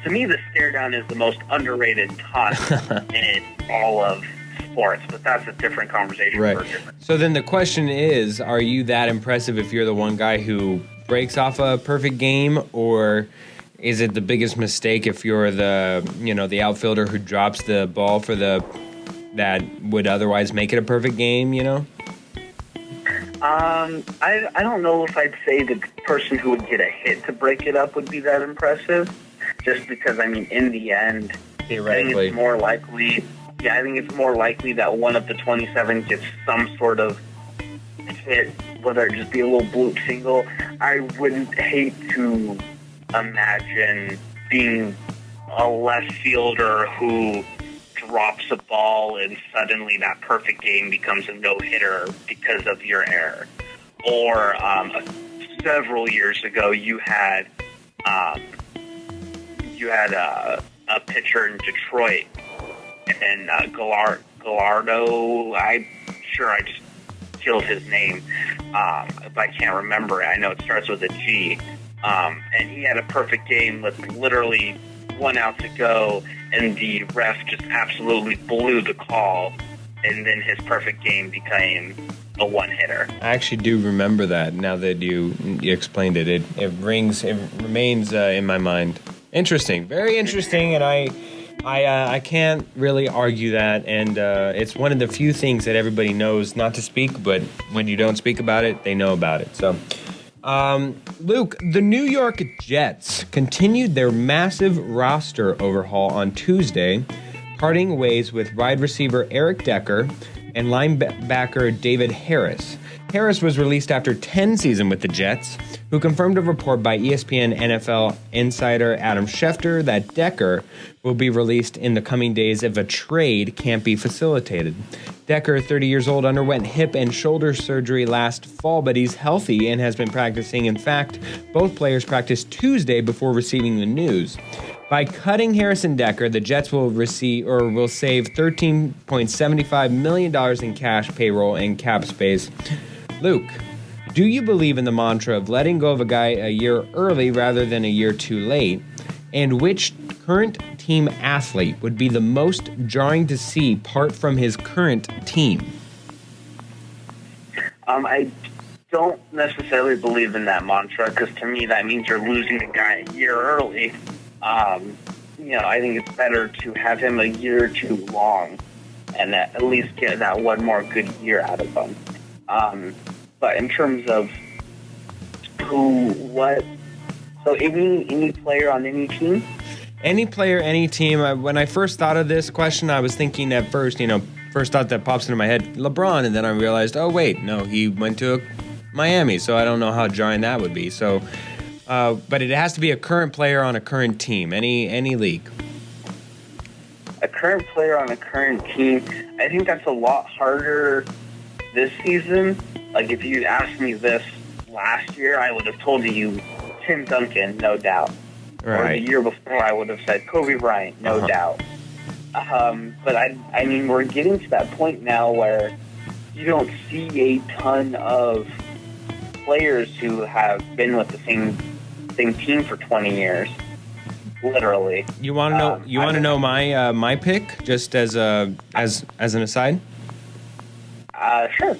To me, the stare down is the most underrated taunt in all of sports, but that's a different conversation. Right. For a different. So then the question is, are you that impressive if you're the one guy who breaks off a perfect game, or is it the biggest mistake if you're the outfielder who drops the ball for that would otherwise make it a perfect game, I don't know if I'd say the person who would get a hit to break it up would be that impressive, just because, in the end, theoretically, I think it's more likely. Yeah, I think it's more likely that one of the 27 gets some sort of hit, whether it just be a little bloop single. I wouldn't hate to imagine being a left fielder who drops a ball and suddenly that perfect game becomes a no-hitter because of your error. Or several years ago, you had a pitcher in Detroit, and Gallardo, I'm sure I just killed his name, but I can't remember it. I know it starts with a G. And he had a perfect game with literally 1 out to go, and the ref just absolutely blew the call, and then his perfect game became a one-hitter. I actually do remember that now that you explained it. It remains in my mind. Interesting, very interesting, and I can't really argue that, and it's one of the few things that everybody knows not to speak, but when you don't speak about it, they know about it. So, Luke, the New York Jets continued their massive roster overhaul on Tuesday, parting ways with wide receiver Eric Decker and linebacker David Harris. Harris was released after 10 seasons with the Jets, who confirmed a report by ESPN NFL insider Adam Schefter that Decker will be released in the coming days if a trade can't be facilitated. Decker, 30 years old, underwent hip and shoulder surgery last fall, but he's healthy and has been practicing. In fact, both players practiced Tuesday before receiving the news. By cutting Harris and Decker, the Jets will save $13.75 million in cash, payroll, and cap space. Luke, do you believe in the mantra of letting go of a guy a year early rather than a year too late? And which current team athlete would be the most jarring to see part from his current team? I don't necessarily believe in that mantra because to me that means you're losing a guy a year early. I think it's better to have him a year or two long and at least get that one more good year out of him. But in terms of so any player on any team? Any player, any team. When I first thought of this question, I was thinking at first, first thought that pops into my head, LeBron, and then I realized, oh wait, no, he went to Miami, so I don't know how jarring that would be. So, but it has to be a current player on a current team, any league. A current player on a current team. I think that's a lot harder this season. Like if you asked me this last year, I would have told you Tim Duncan, no doubt. Right. Or the year before, I would have said Kobe Bryant, no doubt. But I mean, we're getting to that point now where you don't see a ton of players who have been with the same team for 20 years, literally. You want to know? You want to know my pick, just as an aside? Sure.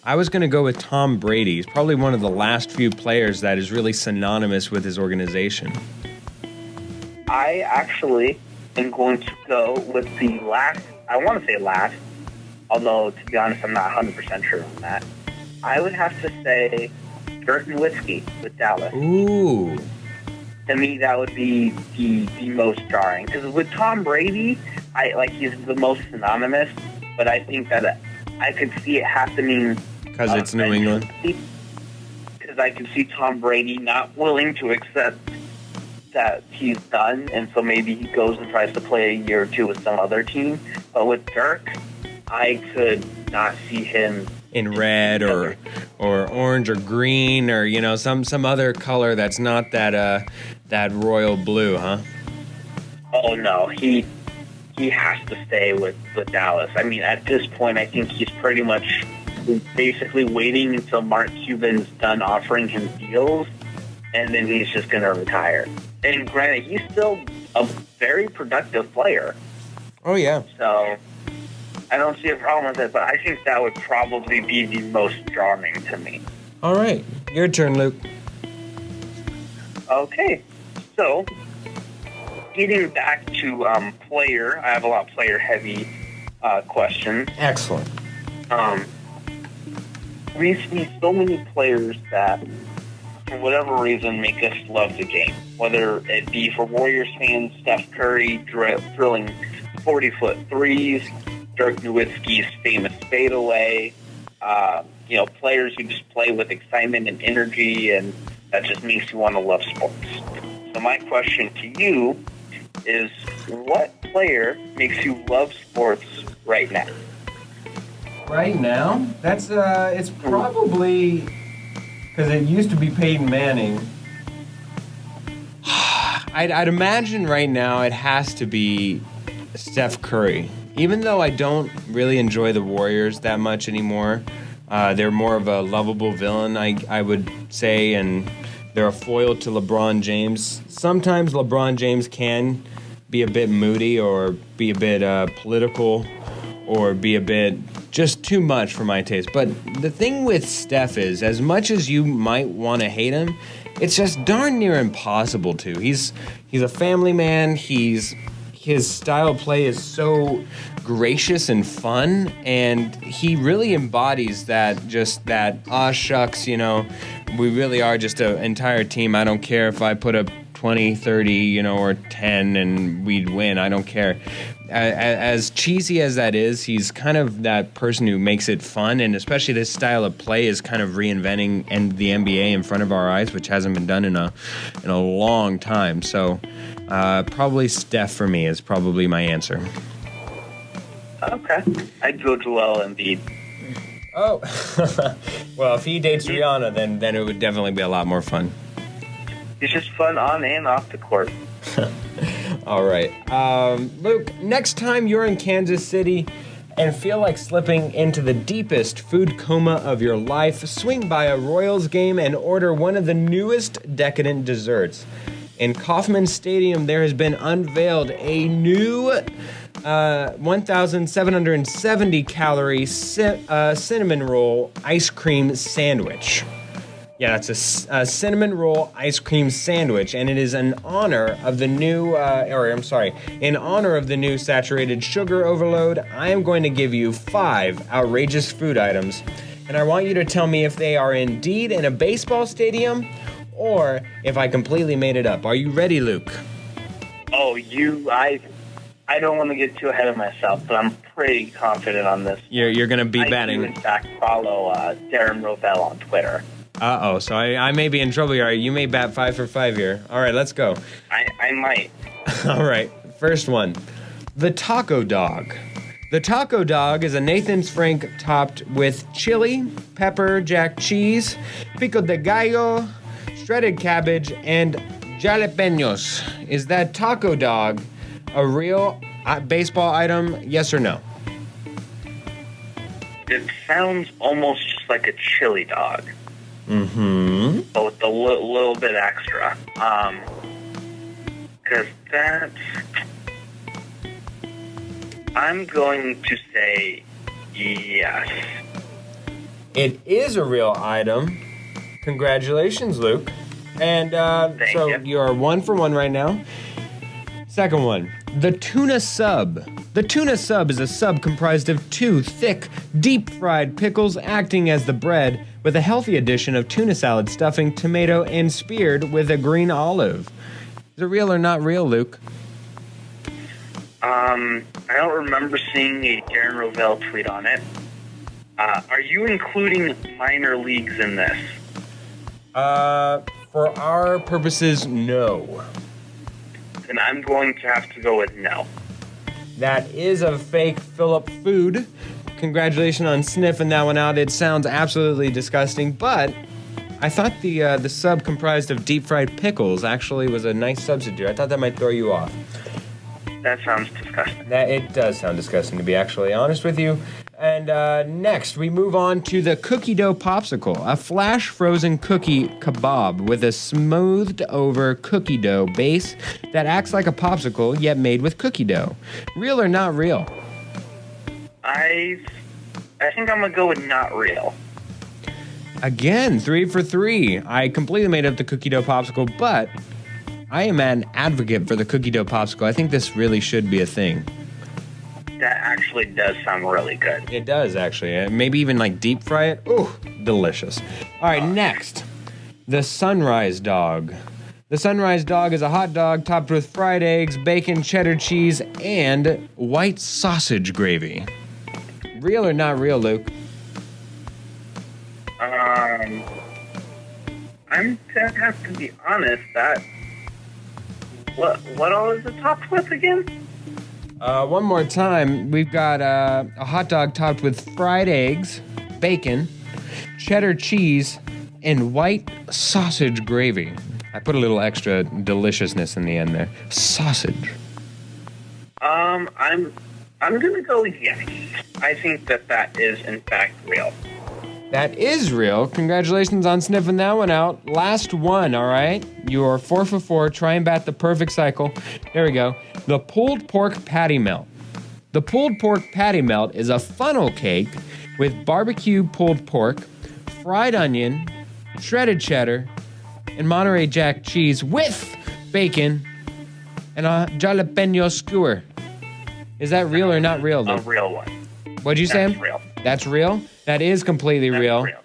I was going to go with Tom Brady. He's probably one of the last few players that is really synonymous with his organization. I actually am going to go with the last, I want to say last, although to be honest, I'm not 100% sure on that. I would have to say Dirk Nowitzki with Dallas. Ooh. To me, that would be the most jarring. Because with Tom Brady, he's the most synonymous, but I think that I could see it happening because it's New England. Because I can see Tom Brady not willing to accept that he's done, and so maybe he goes and tries to play a year or two with some other team. But with Dirk, I could not see him in red or orange or green or some other color that's not that royal blue, huh? Oh no, he has to stay with Dallas. I mean, at this point, I think he's pretty much basically waiting until Mark Cuban's done offering him deals, and then he's just going to retire. And granted, he's still a very productive player. Oh, yeah. So I don't see a problem with it, but I think that would probably be the most jarring to me. All right. Your turn, Luke. Okay. So getting back to player, I have a lot of player-heavy questions. Excellent. We see so many players that, for whatever reason, make us love the game. Whether it be for Warriors fans, Steph Curry drilling 40-foot threes, Dirk Nowitzki's famous fadeaway, players who just play with excitement and energy, and that just makes you want to love sports. So my question to you is, what player makes you love sports right now? Right now? That's, it's probably, because it used to be Peyton Manning. I'd imagine right now it has to be Steph Curry. Even though I don't really enjoy the Warriors that much anymore, they're more of a lovable villain, I would say, and they're a foil to LeBron James. Sometimes LeBron James can be a bit moody or be a bit political or be a bit just too much for my taste. But the thing with Steph is, as much as you might want to hate him, it's just darn near impossible to. He's a family man. His style of play is so gracious and fun, and he really embodies that shucks, we really are just an entire team. I don't care if I put up 20, 30, or 10 and we'd win. I don't care. As cheesy as that is, he's kind of that person who makes it fun, and especially this style of play is kind of reinventing the NBA in front of our eyes, which hasn't been done in a long time. So probably Steph for me is probably my answer. Okay. I'd go Joel Embiid. Oh. Well, if he dates Rihanna, then it would definitely be a lot more fun. He's just fun on and off the court. All right. Luke, next time you're in Kansas City and feel like slipping into the deepest food coma of your life, swing by a Royals game and order one of the newest decadent desserts. In Kauffman Stadium, there has been unveiled a new 1,770 calorie cinnamon roll ice cream sandwich. Yeah, that's a cinnamon roll ice cream sandwich, and it is in honor of the new, in honor of the new saturated sugar overload. I am going to give you 5 outrageous food items, and I want you to tell me if they are indeed in a baseball stadium or if I completely made it up. Are you ready, Luke? Oh, I don't want to get too ahead of myself, but I'm pretty confident on this. You're going to be batting. I do, in fact, follow Darren Rovell on Twitter. Uh-oh, so I may be in trouble here. You may bat 5 for 5 here. All right, let's go. I might. All right, first one. The taco dog. The taco dog is a Nathan's Frank topped with chili, pepper, jack cheese, pico de gallo, shredded cabbage, and jalapenos. Is that taco dog a real baseball item, yes or no? It sounds almost just like a chili dog. Mm-hmm. But with a little bit extra. Because that's... I'm going to say yes. It is a real item. Congratulations, Luke. And Thank you. You are 1 for 1 right now. Second one, the tuna sub. The tuna sub is a sub comprised of 2 thick, deep-fried pickles acting as the bread, with a healthy addition of tuna salad stuffing, tomato, and speared with a green olive. Is it real or not real, Luke? I don't remember seeing a Darren Rovell tweet on it. Are you including minor leagues in this? For our purposes, no. Then I'm going to have to go with no. That is a fake Philip food. Congratulations on sniffing that one out. It sounds absolutely disgusting, but I thought the sub comprised of deep-fried pickles actually was a nice substitute. I thought that might throw you off. That sounds disgusting. It does sound disgusting, to be actually honest with you. And next, we move on to the cookie dough popsicle, a flash-frozen cookie kebab with a smoothed-over cookie dough base that acts like a popsicle, yet made with cookie dough. Real or not real? I think I'm going to go with not real. Again, 3 for 3. I completely made up the cookie dough popsicle, but I am an advocate for the cookie dough popsicle. I think this really should be a thing. That actually does sound really good. It does, actually. Maybe even like deep fry it. Ooh, delicious. All right, next. The sunrise dog. The sunrise dog is a hot dog topped with fried eggs, bacon, cheddar cheese, and white sausage gravy. Real or not real, Luke? I'm gonna have to be honest. That what all is it topped with again? One more time. We've got a hot dog topped with fried eggs, bacon, cheddar cheese, and white sausage gravy. I put a little extra deliciousness in the end there. Sausage. I'm gonna go with yes. I think that is in fact real. That is real. Congratulations on sniffing that one out. Last one, all right? You are 4 for 4. Try and bat the perfect cycle. There we go. The pulled pork patty melt. The pulled pork patty melt is a funnel cake with barbecue pulled pork, fried onion, shredded cheddar, and Monterey Jack cheese with bacon and a jalapeno skewer. Is that real or not real, though? A real one. What'd you say? That's real. That's real? That is completely That's real. real.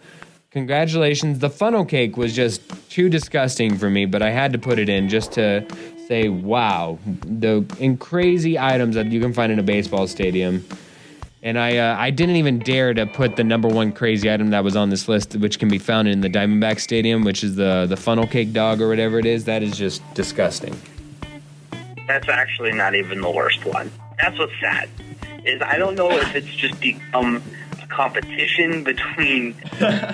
Congratulations. The funnel cake was just too disgusting for me, but I had to put it in just to say, wow, the crazy items that you can find in a baseball stadium. And I didn't even dare to put the number one crazy item that was on this list, which can be found in the Diamondback Stadium, which is the funnel cake dog or whatever it is. That is just disgusting. That's actually not even the worst one. That's what's sad. Is I don't know if it's just become a competition between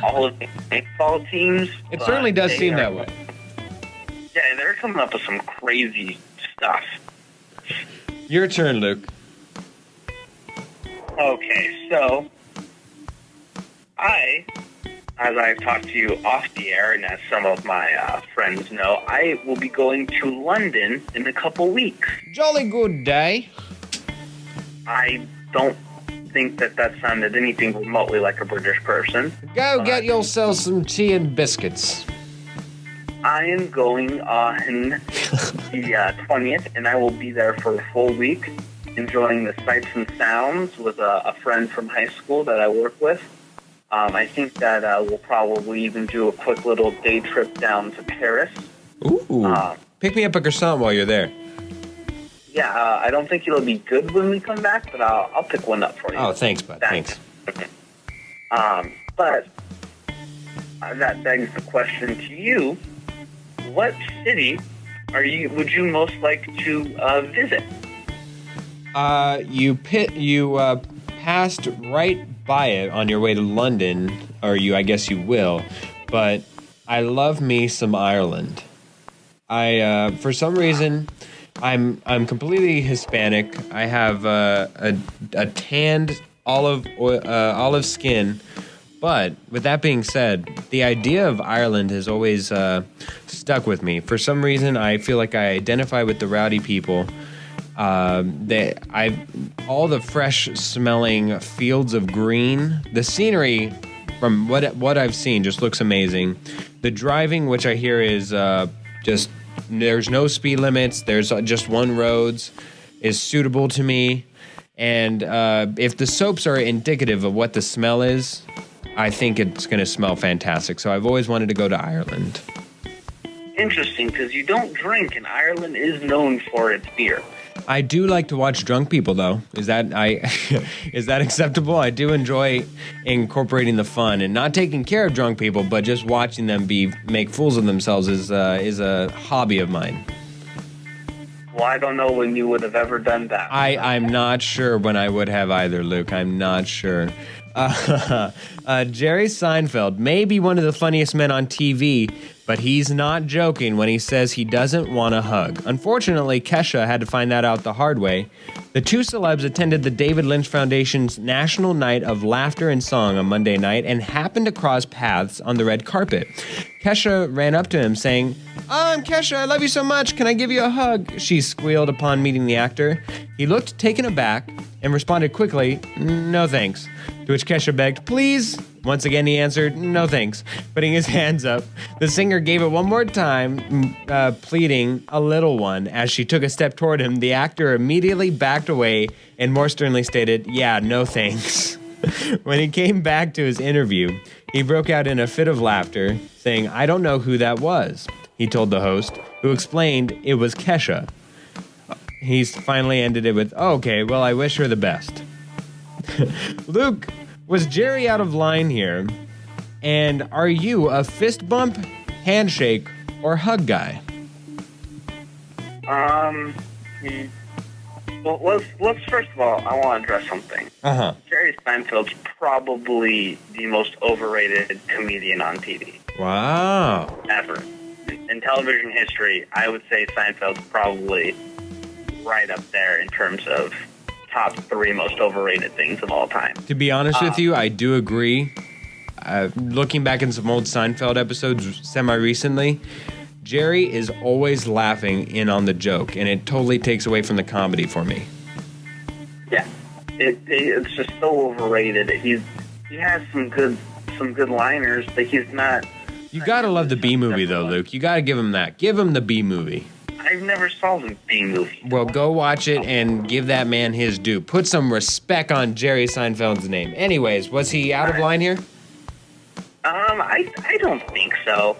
all of the baseball teams. It certainly does seem that way. Yeah, they're coming up with some crazy stuff. Your turn, Luke. Okay, so I as I've talked to you off the air, and as some of my friends know, I will be going to London in a couple weeks. Jolly good day. I don't think that sounded anything remotely like a British person. Go get yourself some tea and biscuits. I am going on the 20th, and I will be there for a full week, enjoying the sights and sounds with a friend from high school that I work with. I think that we'll probably even do a quick little day trip down to Paris. Ooh. Pick me up a croissant while you're there. Yeah, I don't think it'll be good when we come back, but I'll pick one up for you. Oh, thanks, bud. Thanks. But that begs the question to you: what city would you most like to visit? You passed right by it on your way to London, or I guess you will. But I love me some Ireland. For some reason, I'm completely Hispanic. I have a tanned olive skin. But with that being said, the idea of Ireland has always stuck with me. For some reason, I feel like I identify with the rowdy people. All the fresh smelling fields of green. The scenery, from what I've seen, just looks amazing. The driving, which I hear is just there's no speed limits. There's just one roads, is suitable to me. And if the soaps are indicative of what the smell is, I think it's going to smell fantastic. So I've always wanted to go to Ireland. Interesting, because you don't drink, and Ireland is known for its beer. I do like to watch drunk people, though. Is that acceptable? I do enjoy incorporating the fun and not taking care of drunk people, but just watching them make fools of themselves is a hobby of mine. Well, I don't know when you would have ever done that. I'm not sure when I would have either, Luke. I'm not sure. Jerry Seinfeld may be one of the funniest men on TV, but he's not joking when he says he doesn't want a hug. Unfortunately, Kesha had to find that out the hard way. The two celebs attended the David Lynch Foundation's National Night of Laughter and Song on Monday night and happened to cross paths on the red carpet. Kesha ran up to him saying, "Oh, I'm Kesha, I love you so much, can I give you a hug?" she squealed upon meeting the actor. He looked taken aback and responded quickly, "No thanks." To which Kesha begged, "Please?" Once again, he answered, "No thanks," putting his hands up. The singer gave it one more time, pleading, "A little one." As she took a step toward him, the actor immediately backed away and more sternly stated, "Yeah, no thanks." When he came back to his interview, he broke out in a fit of laughter, saying, "I don't know who that was," he told the host, who explained it was Kesha. He finally ended it with, "Oh, okay, well, I wish her the best." Luke, was Jerry out of line here? And are you a fist bump, handshake, or hug guy? Well, let's first of all, I want to address something. Jerry Seinfeld's probably the most overrated comedian on TV. Wow. Ever. In television history, I would say Seinfeld's probably right up there in terms of top 3 most overrated things of all time. To be honest with you, I do agree. Looking back in some old Seinfeld episodes semi-recently, Jerry is always laughing in on the joke, and it totally takes away from the comedy for me. Yeah, it's just so overrated. He has some good liners, but he's not. You gotta love the B movie though, Luke. You gotta give him that. Give him the B movie. I've never saw the B movie. Well, go watch it and give that man his due. Put some respect on Jerry Seinfeld's name. Anyways, was he out of line here? I don't think so.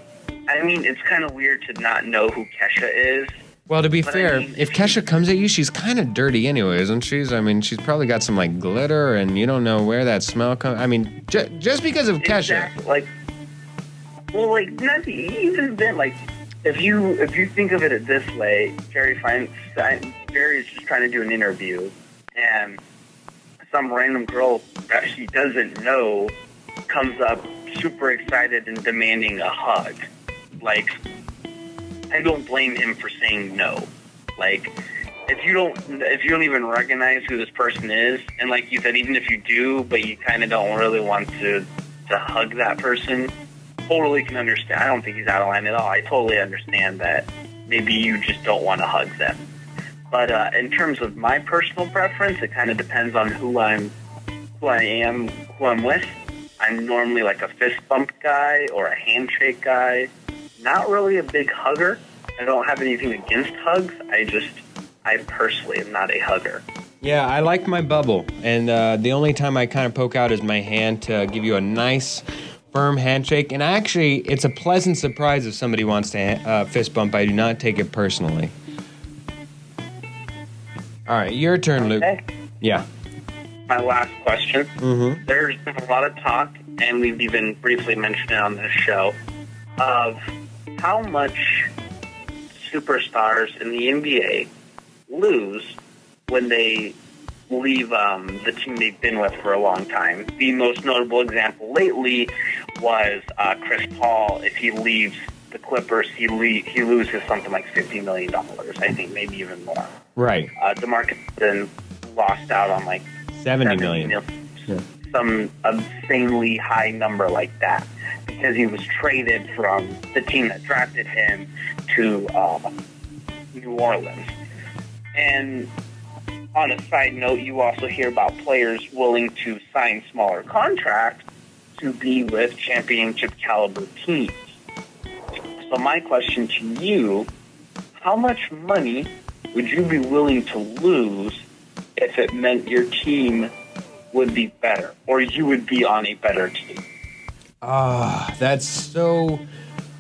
I mean, it's kind of weird to not know who Kesha is. Well, to be fair, if Kesha comes at you, she's kind of dirty anyway, isn't she? I mean, she's probably got some, like, glitter, and you don't know where that smell comes. I mean, just because of Kesha. Not even then, like, if you think of it this way, Jerry's just trying to do an interview, and some random girl that she doesn't know comes up super excited and demanding a hug. Like, I don't blame him for saying no. Like, if you don't even recognize who this person is, and like you said, even if you do, but you kind of don't really want to to hug that person, totally can understand. I don't think he's out of line at all. I totally understand that maybe you just don't want to hug them. But in terms of my personal preference, it kind of depends on who I'm with. I'm normally like a fist bump guy or a handshake guy. Not really a big hugger. I don't have anything against hugs. I personally am not a hugger. Yeah, I like my bubble, and the only time I kind of poke out is my hand to give you a nice, firm handshake. And actually, it's a pleasant surprise if somebody wants to fist bump. I do not take it personally. All right, your turn, Luke. Okay. Yeah. My last question. Mm-hmm. There's been a lot of talk, and we've even briefly mentioned it on this show, of how much superstars in the NBA lose when they leave the team they've been with for a long time. The most notable example lately was Chris Paul. If he leaves the Clippers, he loses something like $50 million, I think, maybe even more. Right. DeMarcus then lost out on like $70 million. Yeah. Some insanely high number like that, because he was traded from the team that drafted him to New Orleans. And on a side note, you also hear about players willing to sign smaller contracts to be with championship caliber teams. So my question to you, how much money would you be willing to lose if it meant your team would be better, or you would be on a better team? That's so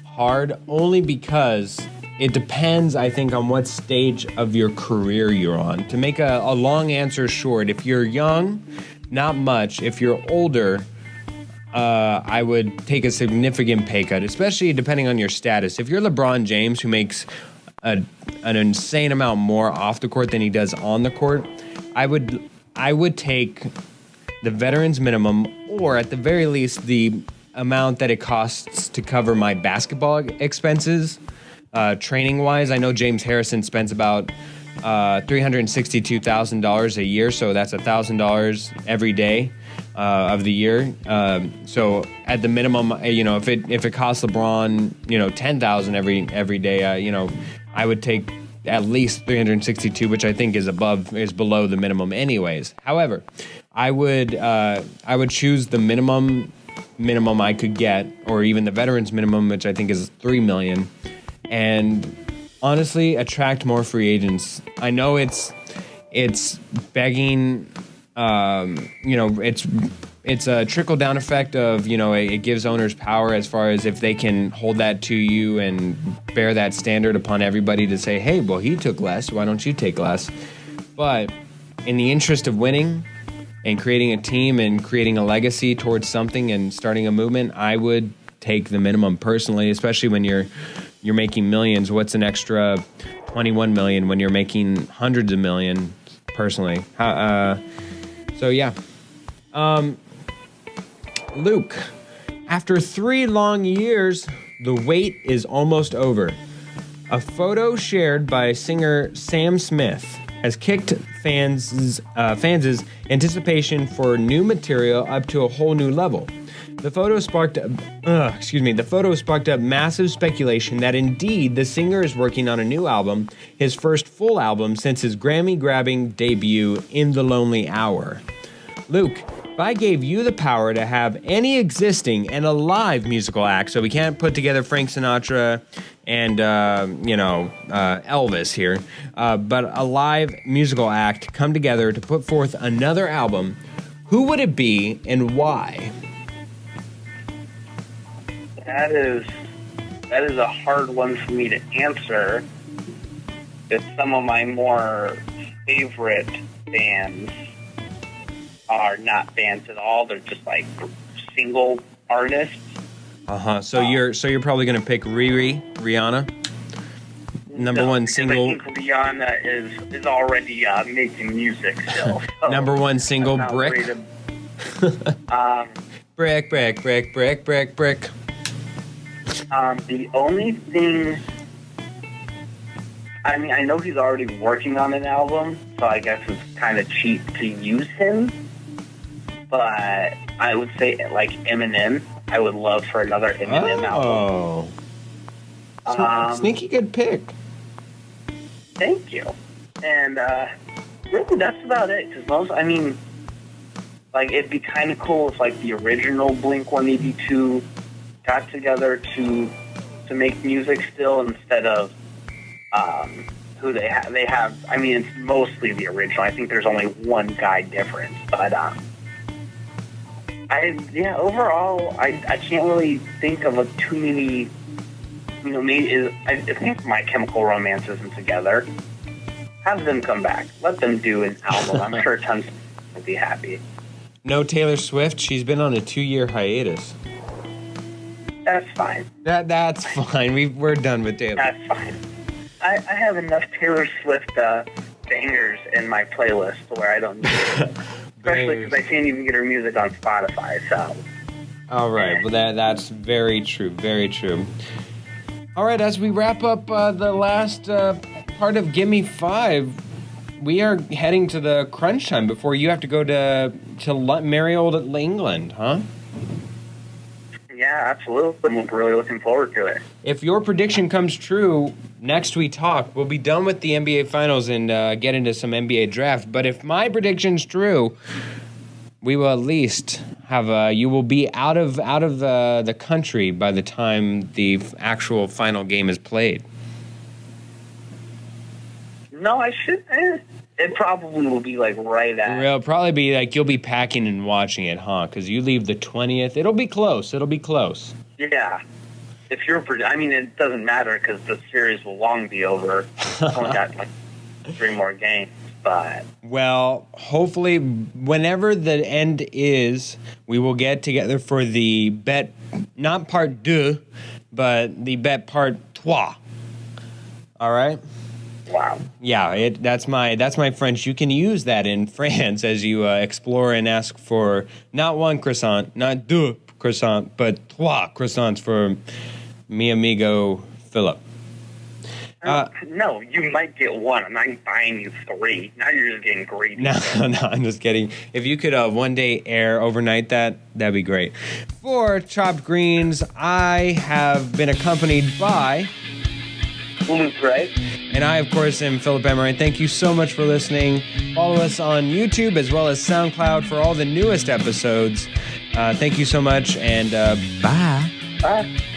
hard, only because it depends, I think, on what stage of your career you're on. To make a long answer short, if you're young, not much. If you're older, I would take a significant pay cut, especially depending on your status. If you're LeBron James, who makes an insane amount more off the court than he does on the court, I would take the veterans minimum, or at the very least the amount that it costs to cover my basketball expenses. Training wise, I know James Harrison spends about $362,000 a year, so that's $1,000 every day of the year. So at the minimum, if it costs LeBron, $10,000 every day, I would take at least 362, which I think is below the minimum anyways. However, I would choose the minimum I could get, or even the veterans minimum, which I think is $3 million, and honestly attract more free agents. I know it's begging, it's a trickle down effect of, it gives owners power as far as if they can hold that to you and bear that standard upon everybody to say, hey, well, he took less, why don't you take less? But in the interest of winning and creating a team and creating a legacy towards something and starting a movement, I would take the minimum personally, especially when you're making millions. What's an extra $21 million when you're making hundreds of millions personally? So yeah. Luke, after 3 long years, the wait is almost over. A photo shared by singer Sam Smith has kicked fans' anticipation for new material up to a whole new level. The photo sparked up massive speculation that indeed the singer is working on a new album, his first full album since his Grammy-grabbing debut in The Lonely Hour. Luke, if I gave you the power to have any existing and alive musical act, so we can't put together Frank Sinatra and Elvis here, but a live musical act come together to put forth another album, who would it be and why? That is a hard one for me to answer. It's some of my more favorite bands are not bands at all. They're just like single artists. So you're probably gonna pick Rihanna. Number one single. I think Rihanna is already making music still. So number one single, Brick. Brick, brick, brick, brick, brick, brick. The only thing, I mean, I know he's already working on an album, so I guess it's kind of cheap to use him. But I would say like Eminem. I would love for another Eminem album. Sneaky good pick. Thank you. And really, that's about it. Because like it'd be kind of cool if like the original Blink-182 got together to make music still instead of who they have. They have. I mean, it's mostly the original. I think there's only one guy difference, but overall, I can't really think of too many. You know, maybe I think My Chemical Romance isn't together. Have them come back. Let them do an album. I'm sure tons of people will be happy. No Taylor Swift. She's been on a 2-year hiatus. That's fine. That's fine. We're done with Taylor. That's fine. I have enough Taylor Swift bangers in my playlist where I don't need it. Especially because I can't even get her music on Spotify. So. All right. Well, that's very true. Very true. All right. As we wrap up the last part of Gimme 5, we are heading to the crunch time before you have to go to merry old England, huh? Yeah, absolutely. I'm really looking forward to it. If your prediction comes true, next we talk, we'll be done with the NBA Finals and get into some NBA draft. But if my prediction's true, we will at least have you will be out of the country by the time the actual final game is played. No, I should. It probably will be like right at. It'll probably be like you'll be packing and watching it, huh? Because you leave the 20th. It'll be close. Yeah. If you're, I mean, it doesn't matter because the series will long be over. Only got like 3 more games, but. Well, hopefully, whenever the end is, we will get together for the bet, not part 2, but the bet part 3. All right. Wow. Yeah, that's my French. You can use that in France as you explore and ask for not 1 croissant, not 2 croissants, but 3 croissants for mi amigo Philip. No, you might get 1. I'm not buying you 3. Now you're just getting greedy. No, I'm just kidding. If you could one day overnight that'd be great. For Chopped Greens, I have been accompanied by Luke, right? And I, of course, am Philip Amerine. Thank you so much for listening. Follow us on YouTube as well as SoundCloud for all the newest episodes. Thank you so much, and bye. Bye.